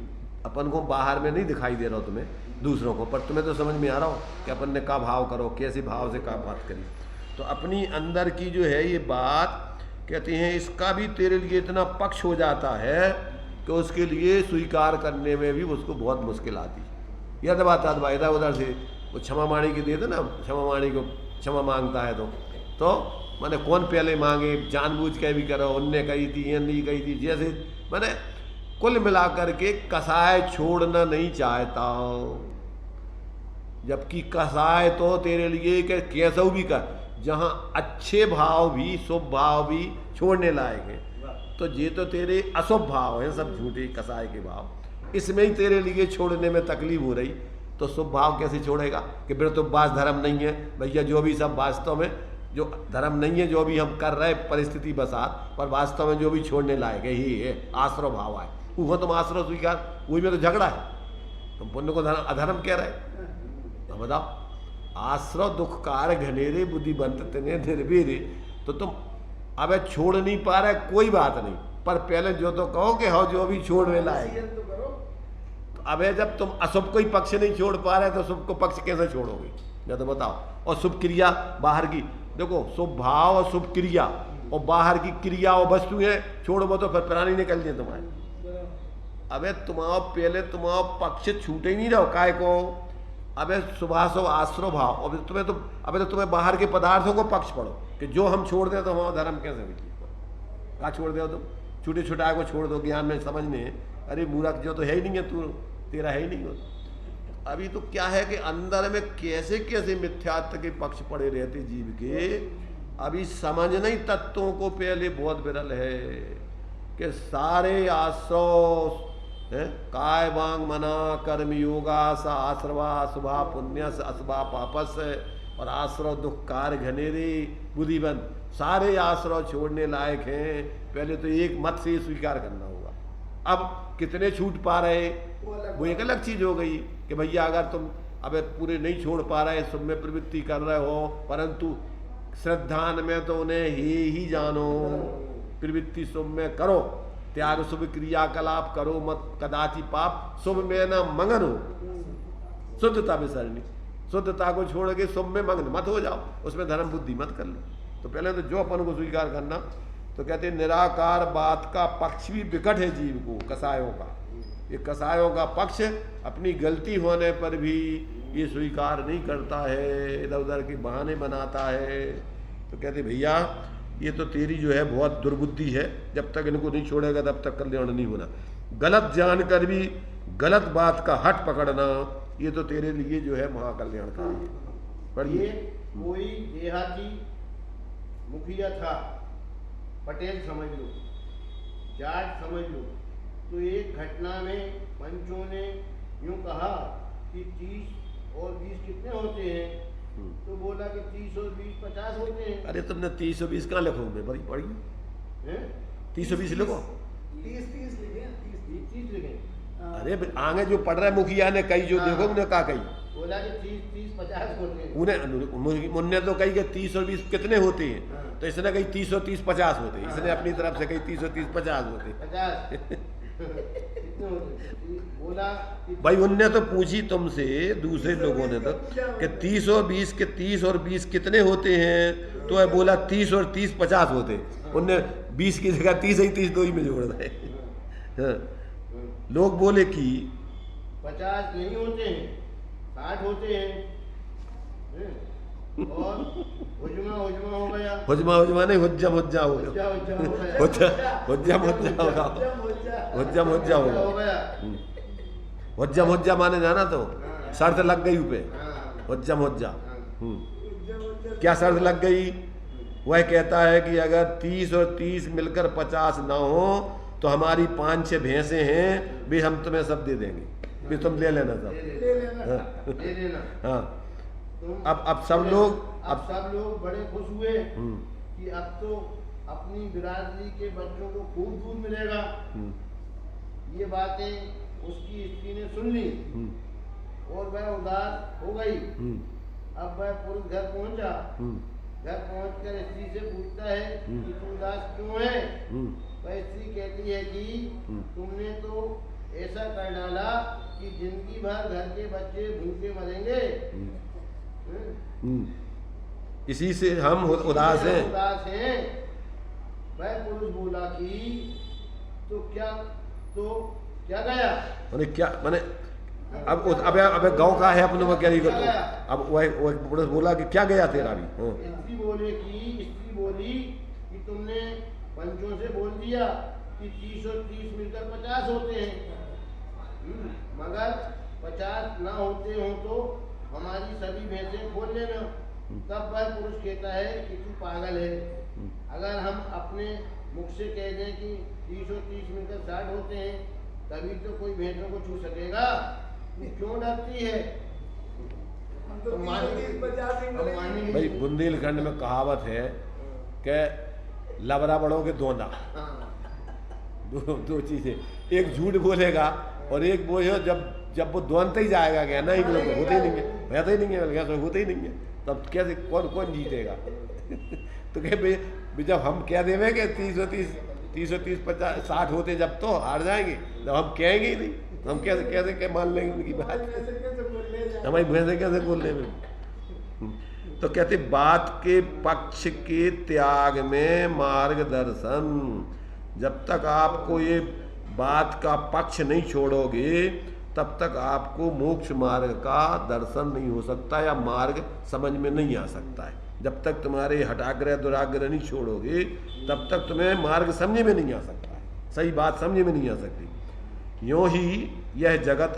अपन को बाहर में नहीं दिखाई दे रहा हो तुम्हें दूसरों को, पर तुम्हें तो समझ में आ रहा हो कि अपन ने क्या भाव करो, कैसे भाव से क्या बात करी। तो अपनी अंदर की जो है ये बात कहते हैं इसका भी तेरे लिए इतना पक्ष हो जाता है तो उसके लिए स्वीकार करने में भी उसको बहुत मुश्किल आती है। यह तो बात भाई इधर उधर से वो क्षमा माणी की देते ना, क्षमा माणी को क्षमा मांगता है तो मैंने कौन पहले मांगे, जानबूझ के भी करो, उनने कही थी ये नहीं कही थी, जैसे मैंने कुल मिलाकर के कसाय छोड़ना नहीं चाहता, जबकि कसाय तो तेरे लिए कि कैसा भी कर, जहाँ अच्छे भाव भी शुभ भाव भी छोड़ने लायक हैं, तो ये तो तेरे अशुभ भाव हैं सब झूठे कसाय के भाव, इसमें ही तेरे लिए छोड़ने में तकलीफ हो रही, तो शुभ भाव कैसे छोड़ेगा कि फिर तो वास धर्म नहीं है भैया, जो भी सब वास्तव में जो धर्म नहीं है जो भी हम कर रहे परिस्थिति बसात, पर वास्तव में जो भी छोड़ने लायक है ही है आश्रव भाव है, वो तुम आश्रव स्वीकार, वही में तो झगड़ा है, तुम पुण्य को अधर्म कह रहे, तो बताओ आश्रव दुखकार घनेरे बुद्धिबंत तने निर्वीर, तो तुम अब छोड़ नहीं पा रहे कोई बात नहीं, पर पहले जो तो कहो कि हो जो भी छोड़ने लायक, तो अब जब तुम अशुभ कोई पक्ष नहीं छोड़ पा रहे तो शुभ को पक्ष कैसे छोड़ोगे, या तो बताओ। और शुभ क्रिया बाहर की देखो, शुभ भाव और शुभ क्रिया और बाहर की क्रिया और वस्तुएं छोड़ो तो फिर प्राणी निकल जाए तुम्हारे। अबे तुम्हारा पहले तुम्हारा पक्ष छूटे ही नहीं रहो काय को, अबे शुभाशुभ आश्रव भाव, अब तुम्हें तो अबे तो तुम्हें बाहर के पदार्थों को पक्ष पढ़ो कि जो हम छोड़ दें तो हमारा धर्म कैसे बिकी, कहाँ छोड़ दो तुम, छूटे छुटाए को छोड़ दो ज्ञान में समझने, अरे मूर्ख जो तो है ही नहीं है, तू तेरा है ही नहीं हो। अभी तो क्या है कि अंदर में कैसे कैसे मिथ्यात्व के पक्ष पड़े रहते जीव के, अभी समझना ही तत्वों को पहले बहुत विरल है कि सारे आश्रव काय वांग मना कर्म योगा सा आश्रवा शुभा पुण्य से अशुभा पापस, और आश्रव दुख कार्य घनेरे बुद्धिबंत, सारे आश्रव छोड़ने लायक हैं, पहले तो एक मत से स्वीकार करना होगा। अब कितने छूट पा रहे वो एक अलग चीज हो गई कि भैया अगर तुम अब पूरे नहीं छोड़ पा रहे, सब में प्रवृत्ति कर रहे हो, परंतु श्रद्धान में तो उन्हें ही जानो, प्रवृत्ति शुभ में करो, त्याग शुभ क्रियाकलाप करो मत कदाचि पाप, शुभ में न मंगन हो, शुद्धता विसरणी, शुद्धता को छोड़ के शुभ में मग्न मत हो जाओ, उसमें धर्म बुद्धि मत कर लो। तो पहले तो जो अपन को स्वीकार करना, तो कहते निराकार बात का पक्ष भी विकट है जीव को, कसायों का, ये कसायों का पक्ष अपनी गलती होने पर भी ये स्वीकार नहीं करता है, इधर उधर के बहाने बनाता है। तो कहते भैया ये तो तेरी जो है बहुत दुर्बुद्धि है, जब तक इनको नहीं छोड़ेगा तब तक कल्याण नहीं होना, गलत जानकर भी गलत बात का हट पकड़ना, ये तो तेरे लिए जो है महाकल्याणकारी है। पढ़िए, कोई देहाती मुखिया था, पटेल समझ लो, जाट समझ लो, तो एक घटना में पंचों ने यूं कहा कि 30 और 20 कितने होते हैं, तो बोला कि 30 और 20 50 होते हैं। अरे तुमने 30 और 20 कहाँ लिखो, मैं बड़ी पढ़ी 30 और 20 लिखो, 30 लिखे। अरे आगे जो पढ़ रहा है मुखिया ने कही जो देखो उन्हें कहा कही, बोला कि 30 50 होते हैं, उन्हें तो कही कि 30 और 20 कितने होते हैं, तो इसने कही 30 और 30 50 होते हैं, इसने अपनी तरफ से कही 30 और 30 50 होते हैं। 50 कितने होते, बोला भाई उनने तो पूछी तुमसे, दूसरे लोगों ने तो कि 30 और 20 के 30 और 20 कितने होते हैं, तो है बोला 30 और 30 50 होते हैं, उनने 20 की जगह 30 ही 30 दो ही में जोड़ रहे। लोग बोले कि 50 नहीं होते हैं, 60 होते हैं, और हुजमा हो गया, हुजमा नहीं हुज्जम हुज्जा हो गया, हुज्जम हुज्जा हो गया, हुज्जम हुज्जा माने जाना, तो शर्त लग गई ऊपर, हुज्जम हुज्जा। क्या शर्त लग गई, वह कहता है कि अगर 30 और 30 मिलकर 50 ना हो तो हमारी 5-6 भैंसें हैं, भी हम तुम्हें सब दे देंगे, भी तुम ले लेना सब, ले लेना। हाँ। अब सब लोग बड़े खुश हुए कि अब तो अपनी बिरादरी के बच्चों को खूब दूध मिलेगा। ये बातें उसकी स्त्री ने सुन ली और वह उदास हो गई। अब वह पुरुष घर पहुंचा, घर पहुंचकर स्त्री से पूछता है कि तू उदास क्यों है। वह स्त्री कहती है कि तुमने तो ऐसा कर डाला कि जिंदगी भर घर के बच्चे भूखे मरेंगे। इसी से हम उदास हैं। वह पुरुष बोला कि तो तो क्या गया? मैंने क्या मैंने अब गांव का है अपने में क्या नहीं करता। अब वह बोला कि क्या गया तेरा भी। स्त्री बोली कि तुमने पंचों से बोल दिया कि 30 और 30 मिलकर 50 होते हैं, मगर 50 ना होते हो तो हमारी सभी भैंसें खोल लेना। तब वह पुरुष कहता है कि तू पागल है। अगर हम अपने मुख से कह दें कि 30 और 30 मिलकर 60 होते हैं, तभी तो कोई भैंसों को छू सकेगा। क्यों डरती है? भाई बुंदेलखंड में कहावत है कि लबरा बड़ों के दोना। दो चीजें, एक झूठ बोलेगा और एक बोले जब वो द्वंद्व ही जाएगा क्या नहीं लोग होते ही नहीं है, होता ही नहीं है, तो होते ही नहीं है, तब कैसे कौन जीतेगा? तो कह जब हम कह देवे कि 30 और 30 50 60 होते जब तो हार जाएंगे, जब हम कहेंगे ही नहीं तो हम कैसे मान लेंगे उनकी बात? हमारी भैंसे कैसे बोल लेंगे? तो कहते बात के पक्ष के त्याग में मार्गदर्शन। जब तक आपको ये बात का पक्ष नहीं छोड़ोगे तब तक आपको मोक्ष मार्ग का दर्शन नहीं हो सकता या मार्ग समझ में नहीं आ सकता है। जब तक तुम्हारे हठाग्रह दुराग्रह नहीं छोड़ोगे तब तक तुम्हें मार्ग समझ में नहीं आ सकता है, सही बात समझ में नहीं आ सकती। यूँ ही यह जगत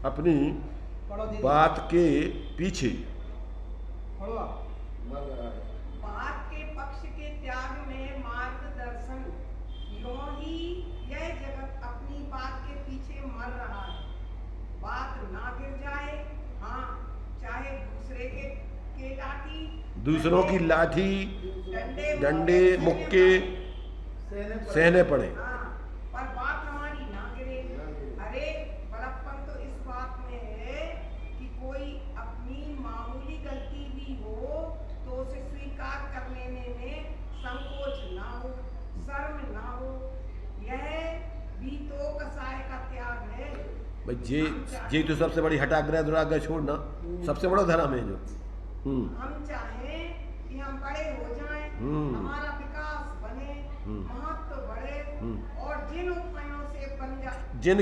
अपनी बात के पीछे बात के पक्ष के त्याग में मार्गदर्शन। यूं ही यह जगत अपनी बात के पीछे मर रहा है। बात ना गिर जाए, हाँ, चाहे दूसरों की लाठी डंडे मुक्के सहने पड़े। पर बात हमारी ना गिरे। अरे बड़प्पन तो इस बात में है कि कोई अपनी मामूली गलती भी हो तो उसे स्वीकार कर लेने में संकोच ना हो, शर्म ना हो। यह भी तो कसाय का त्याग है। भाई ये तो सबसे बड़ी हठाग्रह दुराग्रह छोड़ना सबसे बड़ा धर्म है जो हम चाहें कि हम बड़े हो जाएं, हमारा विकास बने, महत्व बढ़े और जिन उपायों से बन जिन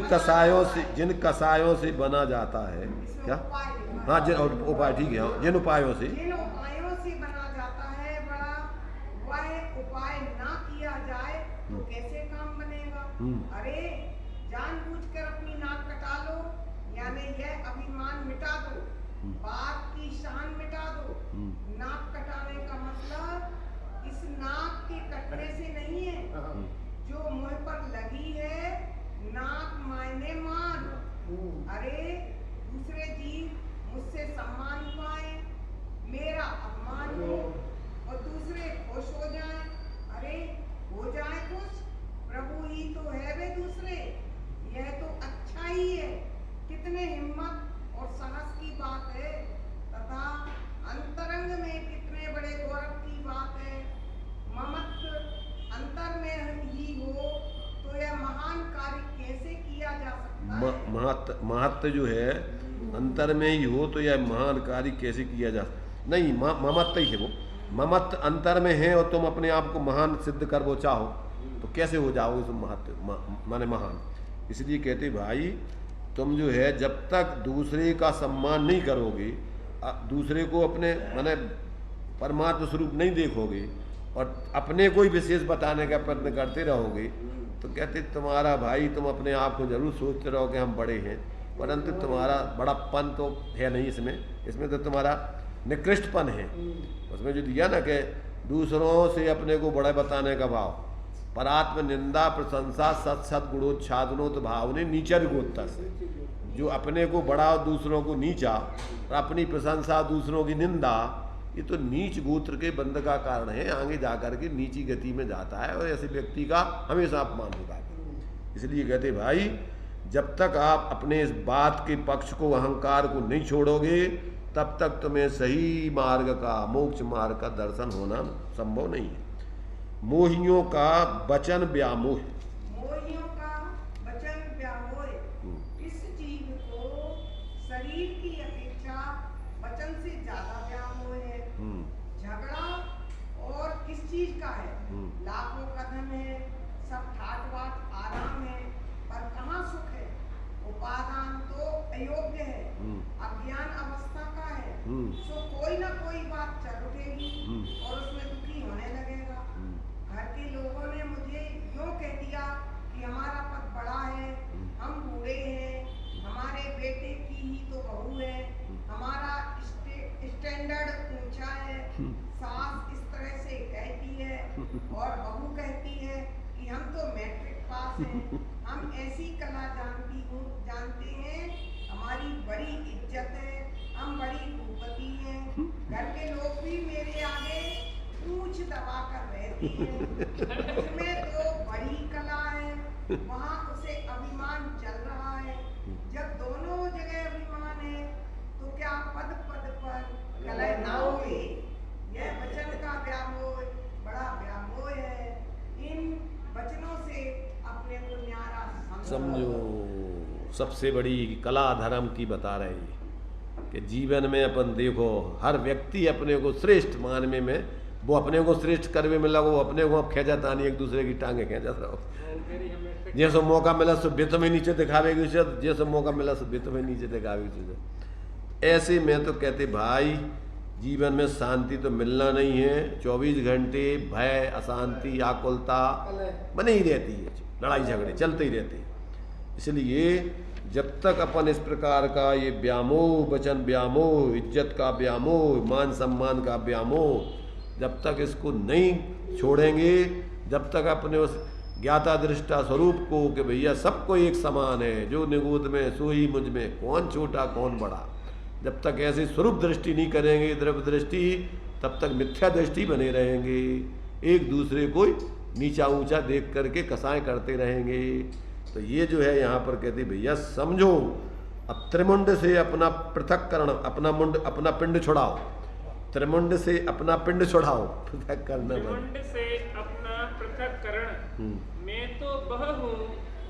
कसायों से बना जाता है क्या? हाँ, जिन उपाय ठीक है, जिन उपायों से बना जाता है बड़ा, वह उपाय ना किया जाए तो कैसे काम बनेगा? अरे जानबूझकर अपनी नाक कटा लो, यानी यह अभिमान मिटा दो, बात की शान मिटा दो। नाक कटाने का मतलब इस नाक के कटने से नहीं है जो मुंह पर लगी है। नाक मायने मान। अरे दूसरे जीव मुझसे सम्मान पाए, मेरा अपमान हो और दूसरे खुश हो जाएं। अरे हो जाए खुश, प्रभु ही तो है वे दूसरे, यह तो अच्छा ही है। कितने हिम्मत और साहस की बात है, तथा अंतरंग में कितने बड़े गौरव की बात है। ममत्व अंतर में ही हो तो यह महान कार्य कैसे किया जा सकता है? महत्व जो है अंतर में ही हो तो यह महान कार्य कैसे किया जा नहीं, ममत्व ही है वो। ममत्व अंतर में है और तुम अपने आप को महान सिद्ध कर वो चाहो तो कैसे हो जाओगे तुम महत्व माने महान। इसलिए कहते भाई तुम जो है जब तक दूसरे का सम्मान नहीं करोगे, दूसरे को अपने माने परमात्म स्वरूप नहीं देखोगे और अपने को ही विशेष बताने का प्रयत्न करते रहोगे तो कहते तुम्हारा भाई तुम अपने आप को जरूर सोचते रहो कि हम बड़े हैं, परंतु तुम्हारा बड़ापन तो है नहीं इसमें तो तुम्हारा निकृष्टपन है। उसमें जो दिया ना कि दूसरों से अपने को बड़ा बताने का भाव, परात्म निंदा प्रशंसा सत गुणोच्छादनो तो भाव ने नीचर गोत्ता से, जो अपने को बड़ा और दूसरों को नीचा और अपनी प्रशंसा दूसरों की निंदा, ये तो नीच गोत्र के बंध का कारण है। आगे जाकर के नीची गति में जाता है और ऐसे व्यक्ति का हमेशा अपमान होता है। इसलिए कहते भाई जब तक आप अपने इस बात के पक्ष को अहंकार को नहीं छोड़ोगे तब तक तुम्हें सही मार्ग का मोक्ष मार्ग का दर्शन होना संभव नहीं है। मोहियों का वचन व्यामोह, इस जीव को शरीर की अपेक्षा वचन से ज्यादा व्यामोह है। झगड़ा और किस चीज का है? लाखों का धन है, सब ठाट बाट आराम है, पर उपादान तो अयोग्य है, अज्ञान अवस्था का है, सो कोई ना कोई बात चल उठेगी और उसमें दुखी होने लगेगा। घर के लोगों ने मुझे यूँ कह दिया कि हमारा पद बड़ा है, हम बूढ़े हैं, हमारे बेटे की ही तो बहू है, हमारा स्टैंडर्ड ऊंचा है। सास इस तरह से कहती है और बहू कहती है कि हम तो मैट्रिक पास हैं, हम ऐसी कला जानते हैं, हमारी बड़ी इज्जत है, हम बड़ी भूपति हैं। घर के लोग भी मेरे आगे पूछ दबा कर रहते हैं। उसमें तो बड़ी कला है, वहाँ उसे अभिमान चल रहा है। जब दोनों जगह अभिमान है तो क्या पद पद पर कलह ना होए। यह वचन का व्यामोह बड़ा व्यामोह है। इन वचनों से अपने को न्यारा समझो। सबसे बड़ी कला धर्म की बता रहे हैं कि जीवन में अपन देखो, हर व्यक्ति अपने को श्रेष्ठ मानने में, वो अपने को श्रेष्ठ करने में लगो, अपने को अब खेचाता नहीं, एक दूसरे की टांगे खेचत रहो। जैसे मौका मिला सो बित में नीचे दिखावेगी उसे, जैसे मौका मिला सो बित में नीचे दिखावेगी उसे। ऐसे में तो कहते भाई जीवन में शांति तो मिलना नहीं है। 24 घंटे भय, अशांति, आकुलता बने ही रहती है, लड़ाई झगड़े चलते ही रहते हैं। इसलिए जब तक अपन इस प्रकार का ये व्यामोह, वचन व्यामोह, इज्जत का व्यामोह, मान सम्मान का व्यामोह, जब तक इसको नहीं छोड़ेंगे, जब तक अपने उस ज्ञाता दृष्टा स्वरूप को कि भैया सबको एक समान है, जो निगूद में सो ही मुझ में, कौन छोटा कौन बड़ा, जब तक ऐसी स्वरूप दृष्टि नहीं करेंगे, द्रव्य दृष्टि, तब तक मिथ्या दृष्टि बने रहेंगे। एक दूसरे को नीचा ऊंचा देख करके कसाएं करते रहेंगे। तो ये जो है यहाँ पर कहते भैया समझो, अब त्रिमुंड से अपना पृथक्करण, अपना पिंड छुड़ाओ, त्रिमुंड से अपना पिंड छुड़ाओ, पृथक करना, त्रिमुंड से अपना पृथक्करण। मैं तो वह हूँ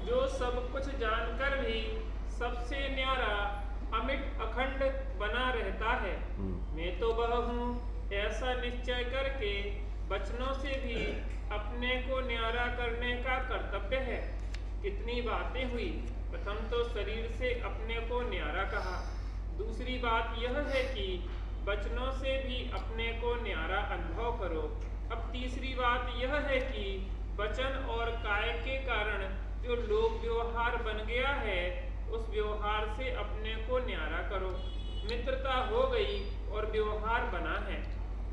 जो सब कुछ जानकर भी सबसे न्यारा अमिट अखंड बना रहता है। मैं तो वह हूँ ऐसा निश्चय करके वचनों से भी अपने को न्यारा करने का कर्तव्य है। कितनी बातें हुई। प्रथम तो शरीर से अपने को न्यारा कहा, दूसरी बात यह है कि वचनों से भी अपने को न्यारा अनुभव करो। अब तीसरी बात यह है कि वचन और काय के कारण जो लोक व्यवहार बन गया है, उस व्यवहार से अपने को न्यारा करो। मित्रता हो गई और व्यवहार बना है,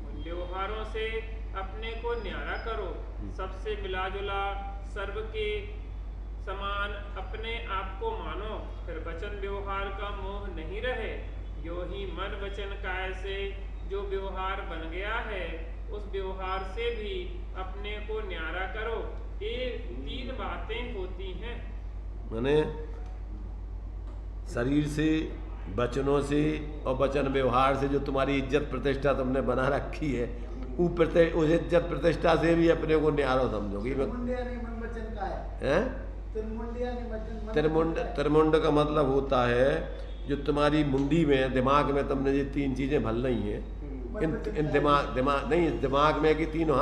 उन व्यवहारों से अपने को न्यारा करो। सबसे मिला जुला, सर्व के समान अपने आप को मानो, फिर वचन व्यवहार का मोह नहीं रहे। यो ही मन वचन काय से जो व्यवहार बन गया है, उस व्यवहार से भी अपने को न्यारा करो। ये तीन बातें होती हैं। माने शरीर से, वचनों से और वचन व्यवहार से जो तुम्हारी इज्जत प्रतिष्ठा तुमने बना रखी है, उस इज्जत प्रतिष्ठा से भी अपने को न्यारो समझोगी। त्रिमुंड का मतलब होता है जो तुम्हारी मुंडी में, दिमाग में तुमने ये तीन चीजें भल रही हैं, इन दिमाग में कि तीनों,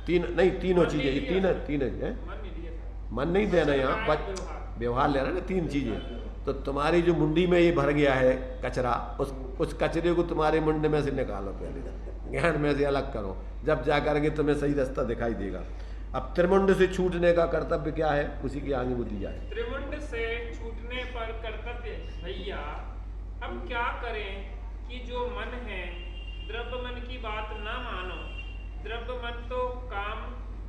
तीनों चीजें, ये तीन है, मन नहीं देना यहाँ, व्यवहार लेना ना, तीन चीजें। तो तुम्हारी जो मुंडी में ये भर गया है कचरा, उस कचरे को तुम्हारे मुंड में से निकालो, पहले ज्ञान में से अलग करो, जब जा करके तुम्हें सही रास्ता दिखाई देगा। अब त्रिमुंड से छूटने का कर्तव्य क्या है, उसी की आगे बुद्धि जाए। त्रिमुंड से छूटने पर कर्तव्य भैया अब क्या करें कि जो मन है, द्रव्य मन की बात ना मानो। द्रव्य मन तो काम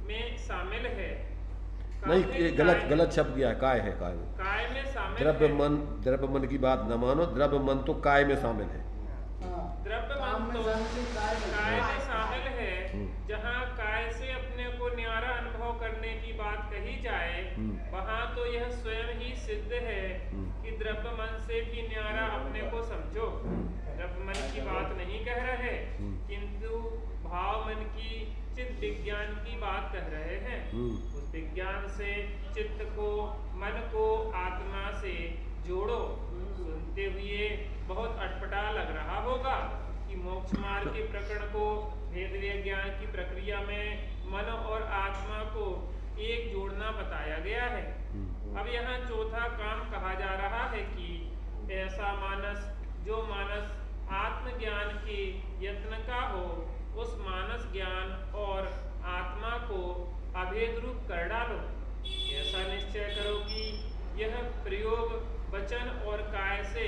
में शामिल है। नहीं, ये गलत शब्द दिया है, काय है, काय में शामिल। द्रव्य मन की बात न मानो, द्रव्य मन तो काय में शामिल है। द्रव्य मन तो काय में शामिल है। जहाँ काय से अपने को न्यारा अनुभव करने की बात कही जाए, वहाँ तो यह स्वयं ही सिद्ध है कि द्रव्य मन से भी न्यारा अपने को समझो। द्रव्य मन की बात नहीं कह रहे, किंतु भाव मन की, चित्त विज्ञान की बात कह रहे हैं। उस विज्ञान से चित्त को, मन को आत्मा से जोड़ो। सुनते हुए बहुत अटपटा लग रहा होगा कि मोक्ष मार्ग के प्रकरण को भेद विज्ञान की प्रक्रिया में मन और आत्मा को एक जोड़ना बताया गया है। अब अब यहाँ चौथा काम कहा जा रहा है कि ऐसा मानस जो मानस आत्मज्ञान के यत्न का हो, उस मानस ज्ञान और आत्मा को अभेद रूप कर डालो। ऐसा निश्चय करो कि यह प्रयोग वचन और काय से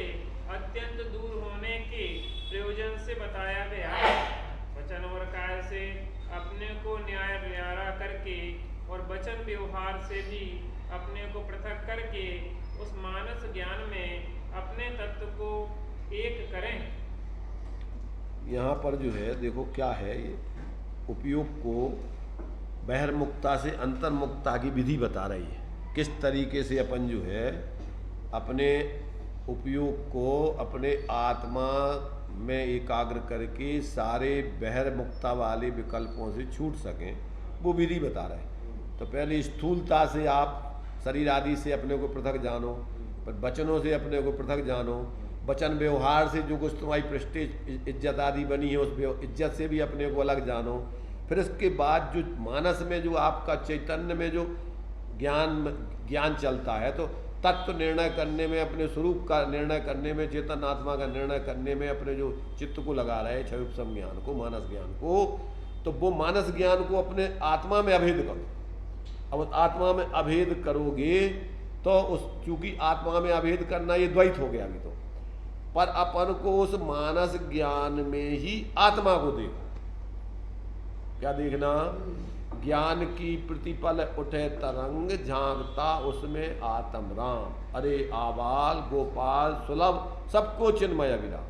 अत्यंत दूर होने के प्रयोजन से बताया गया है। वचन और काय से अपने को न्यारा करके और वचन व्यवहार से भी अपने को पृथक करके उस मानस ज्ञान में अपने तत्व को एक करें। यहाँ पर जो है देखो क्या है, ये उपयोग को बहिर्मुक्ता से अंतर्मुक्ता की विधि बता रही है। किस तरीके से अपन जो है अपने उपयोग को अपने आत्मा में एकाग्र करके सारे बहिर्मुक्ता वाले विकल्पों से छूट सकें, वो विधि बता रहे हैं। तो पहले स्थूलता से आप शरीर आदि से अपने को पृथक जानो, पर वचनों से अपने को पृथक जानो, वचन व्यवहार से जो कुछ तुम्हारी प्रेस्टीज इज्जत आदि बनी है उस इज्जत से भी अपने को अलग जानो। फिर इसके बाद जो मानस में जो आपका चैतन्य में जो ज्ञान चलता है, तो तत्व निर्णय करने में, अपने स्वरूप का निर्णय करने में, चेतन आत्मा का निर्णय करने में अपने जो चित्त को लगा रहे हैं क्षयोपम ज्ञान को, मानस ज्ञान को, तो वो मानस ज्ञान को अपने आत्मा में अभेद करो। अब आत्मा में अभेद करोगे तो उस चूंकि आत्मा में अभेद करना ये द्वैत हो गया अभी तो, पर अपन को उस मानस ज्ञान में ही आत्मा को देखो। क्या देखना? ज्ञान की प्रतिपल उठे तरंग, झांकता उसमें आत्म राम। अरे आबाल गोपाल सुलभ सबको चिन्मय विरा।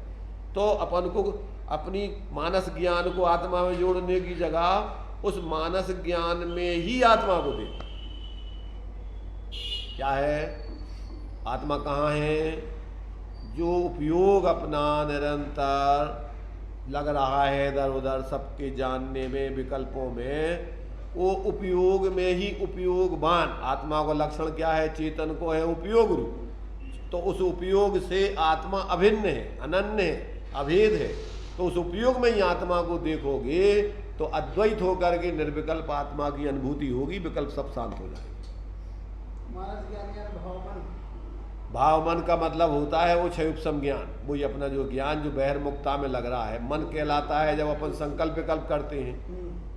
तो अपन को अपनी मानस ज्ञान को आत्मा में जोड़ने की जगह उस मानस ज्ञान में ही आत्मा को देखो। क्या है? आत्मा कहाँ है? जो उपयोग अपना निरंतर लग रहा है इधर उधर सबके जानने में, विकल्पों में, वो उपयोग में ही उपयोगवान। आत्मा का लक्षण क्या है? चेतन को है उपयोग रूप। तो उस उपयोग से आत्मा अभिन्न है, अनन्य है, अभेद है। तो उस उपयोग में ही आत्मा को देखोगे तो अद्वैत होकर के निर्विकल्प आत्मा की अनुभूति होगी, विकल्प सब शांत हो जाएगा। मानस ज्ञान यानी भावमन। भाव मन का मतलब होता है वो क्षयोपम ज्ञान, वही अपना जो ज्ञान जो बहिर्मुक्ता में लग रहा है। मन कहलाता है जब अपन संकल्प विकल्प करते हैं,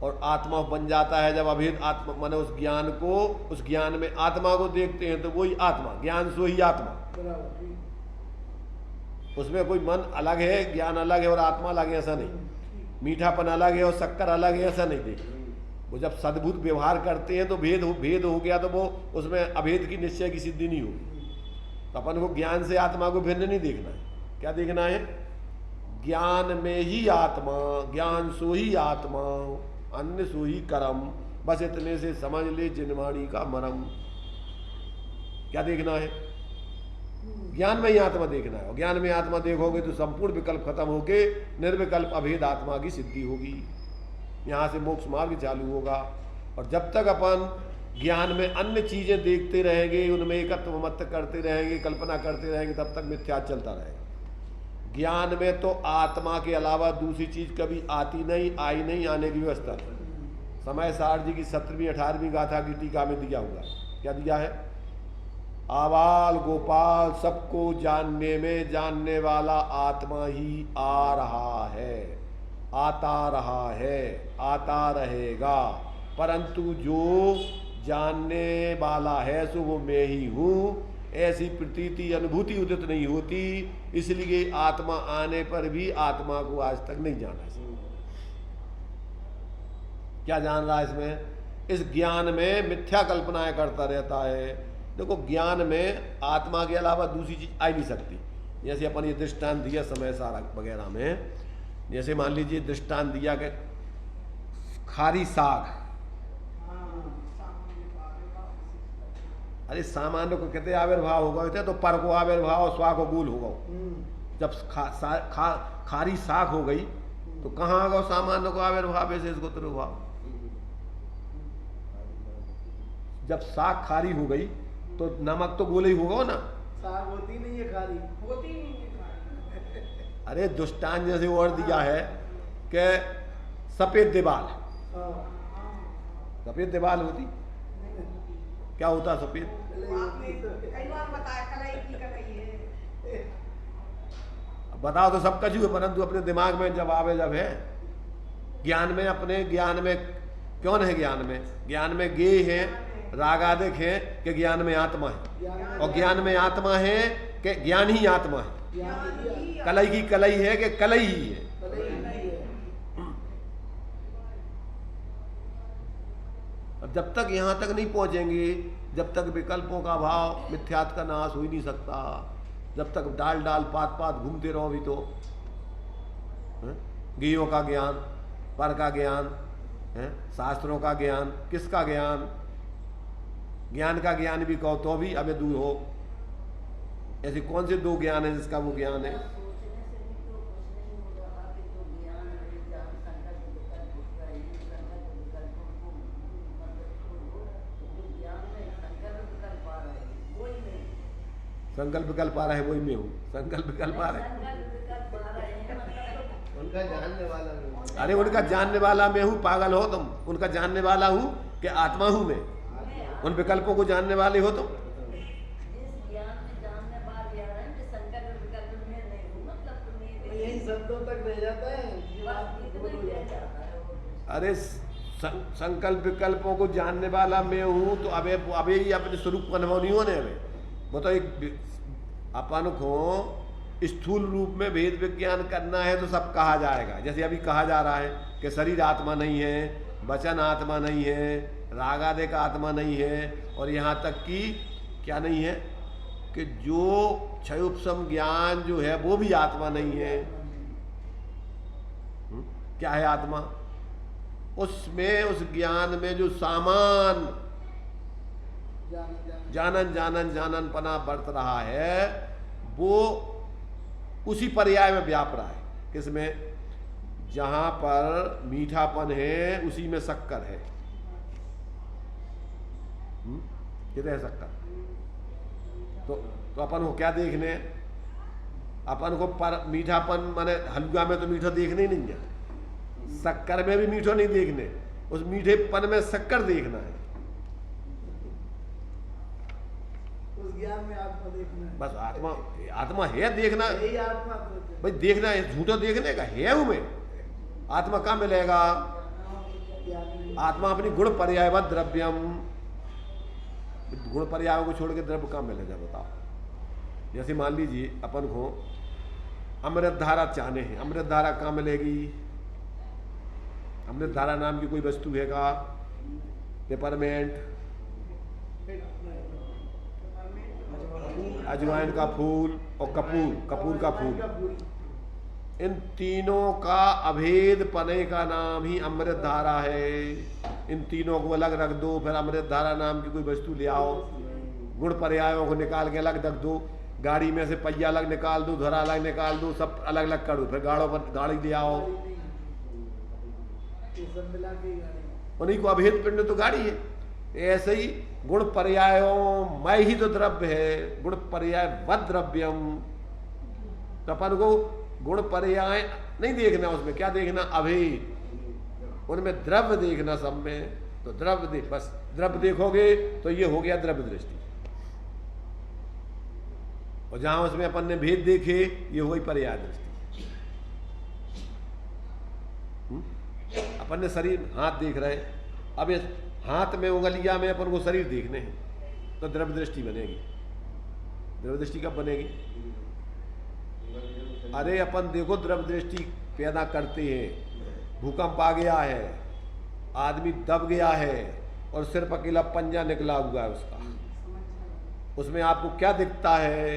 और आत्मा बन जाता है जब अभेद आत्मा मन उस ज्ञान को, उस ज्ञान में आत्मा को देखते हैं, तो वही आत्मा, ज्ञान सो ही आत्मा। उसमें कोई मन अलग है, ज्ञान अलग है और आत्मा अलग है, ऐसा नहीं। मीठापन अलग है और शक्कर अलग है, ऐसा नहीं देखना। वो जब सद्भुत व्यवहार करते हैं तो भेद हो गया, तो वो उसमें अभेद की निश्चय की सिद्धि नहीं होगी। तो अपन को ज्ञान से आत्मा को भिन्न नहीं देखना है। क्या देखना है? ज्ञान में ही आत्मा, ज्ञान सो ही आत्मा, अन्य सो ही कर्म। बस इतने से समझ ले जिनवाणी का मरम। क्या देखना है? ज्ञान में ही आत्मा देखना है। ज्ञान में आत्मा देखोगे तो संपूर्ण विकल्प खत्म होके निर्विकल्प अभेद आत्मा की सिद्धि होगी। यहाँ से मोक्ष मार्ग चालू होगा। और जब तक अपन ज्ञान में अन्य चीजें देखते रहेंगे, उनमें एकत्व मत करते रहेंगे, कल्पना करते रहेंगे, तब तक मिथ्या चलता रहेगा। ज्ञान में तो आत्मा के अलावा दूसरी चीज कभी आती नहीं, आई नहीं, आने की व्यवस्था नहीं। समय सार जी की 17वीं 18वीं गाथा की टीका में दिया हुआ है। क्या दिया है? आबाल गोपाल सबको जानने में जानने वाला आत्मा ही आ रहा है, आता रहा है, आता रहेगा। परंतु जो जानने वाला है सो वो मैं ही हूँ, ऐसी प्रतीति अनुभूति उदित नहीं होती। इसलिए आत्मा आने पर भी आत्मा को आज तक नहीं जाना। क्या जान रहा है इसमें? इस ज्ञान में मिथ्या कल्पनाएं करता रहता है। देखो ज्ञान में आत्मा के अलावा दूसरी चीज आ नहीं सकती। जैसे अपन ये दृष्टांत दिया समय सारा वगैरह में, जैसे मान लीजिए दृष्टांत दिया कि खारी साग। अरे सामान्य को कहते आविर्भाव होगा, तो पर को आविर्भाव, स्वा को गुल होगा। जब खारी साख हो गई तो कहाँ आ गया सामान्य को आविर्भाव, ऐसे इसको तिरुभाव। जब साख खारी हो गई तो नमक तो गोले ही होगा ना। साग होती नहीं है खारी, होती नहीं है खारी। अरे दुष्टान जैसे और दिया है कि सफेद दीवाल, सफेद दीवाल होती क्या होता है सफेद? आपने कई बार बताया कलाई की कलाई है। बताओ तो सब कछु है, परंतु अपने दिमाग में जब आवे जब है ज्ञान में, अपने ज्ञान में कौन है? ज्ञान में गे है, रागादिक है कि ज्ञान में आत्मा है, और ज्ञान में आत्मा है कि ज्ञान ही आत्मा है। कलई की कलई है कि कलई ही है। अब जब तक यहां तक नहीं पहुंचेंगे, जब तक विकल्पों का अभाव, मिथ्यात्व का नाश हो ही नहीं सकता। जब तक डाल डाल पात पात घूमते रहो भी तो गेयों का ज्ञान, पर का ज्ञान, शास्त्रों का ज्ञान, किसका ज्ञान? ज्ञान का ज्ञान भी कहो तो भी अबे दूर हो। ऐसे कौन से दो ज्ञान है जिसका वो ज्ञान है? संकल्प विकल्प आ रहा है, वही में हूँ। संकल्प विकल्प आ रहा है, उनका जानने वाला नहीं। अरे उनका जानने वाला मैं हूँ, पागल हो तुम। उनका जानने वाला हूँ कि आत्मा हूँ मैं। उन विकल्पों को जानने वाले हो तुम। यही शब्दों तक रह जाता है। अरे संकल्प विकल्पों को जानने वाला मैं हूँ, तो अबे ही अपने स्वरूप को अनुभव नहीं होने हमें। वो तो एक अपन को स्थूल रूप में भेद विज्ञान करना है तो सब कहा जाएगा। जैसे अभी कहा जा रहा है कि शरीर आत्मा नहीं है, वचन आत्मा नहीं है, रागादिक आत्मा नहीं है, और यहाँ तक कि क्या नहीं है कि जो क्षयोपशम ज्ञान जो है वो भी आत्मा नहीं है। क्या है आत्मा? उसमें, उस ज्ञान में जो सामान जानन पना बरत रहा है, वो उसी पर्याय में व्याप रहा है। किसमें? जहां पर मीठापन है उसी में शक्कर है। कितने है शक्कर? तो अपन को क्या देखने? अपन को पर मीठापन माने हलवा में तो मीठा देखने ही नहीं है, शक्कर में भी मीठा नहीं देखने, उस मीठेपन में शक्कर देखना है। उस ज्ञान में आत्मा देखना है। बस आत्मा है देखना। यही आत्मा भाई देखना है, झूठा देखने का है हूं मैं। आत्मा कहाँ मिलेगा? आत्मा अपनी गुण पर्यायवत द्रव्यम। गुण पर्यायों को छोड़ के द्रव्य कहाँ मिलेगा बताओ? जैसे मान लीजिए अपन को अमृत धारा चाहने हैं, अमृत धारा कहाँ मिलेगी? अमृत धारा नाम की कोई वस्तु है का? पेपरमेंट, अजवाइन का फूल और कपूर का फूल, इन तीनों का अभेद पने का नाम ही अमृत धारा है। इन तीनों को अलग रख दो, फिर अमृत धारा नाम की कोई वस्तु ले आओ, गुण पर्यायों को निकाल के अलग रख दो, गाड़ी में से पहिया अलग निकाल दो, धरा अलग निकाल दो, सब अलग अलग कर दो, फिर गाड़ी ले आओ, उन्हीं को अभेद पिंड तो गाड़ी है। ऐसे ही गुण पर्यायों में ही तो द्रव्य है, गुण पर्याय वद द्रव्यम। तो अपन को गुण पर्याय नहीं देखना, उसमें क्या देखना? अभेद। उनमें द्रव्य देखना सब में। तो द्रव्य देख, बस द्रव्य देखोगे तो ये हो गया द्रव्य दृष्टि। और जहां उसमें अपन ने भेद देखे, ये हो गई पर्याय दृष्टि। अपन ने शरीर हाथ देख रहे हैं, अब इस हाथ में उंगलिया में अपन को शरीर देखने हैं, तो द्रव्य दृष्टि बनेगी। द्रव्य दृष्टि कब बनेगी? अरे अपन देखो द्रव्य दृष्टि पैदा करते हैं। भूकंप आ गया है, आदमी दब गया है और सिर्फ अकेला पंजा निकला हुआ है उसका, उसमें आपको क्या दिखता है?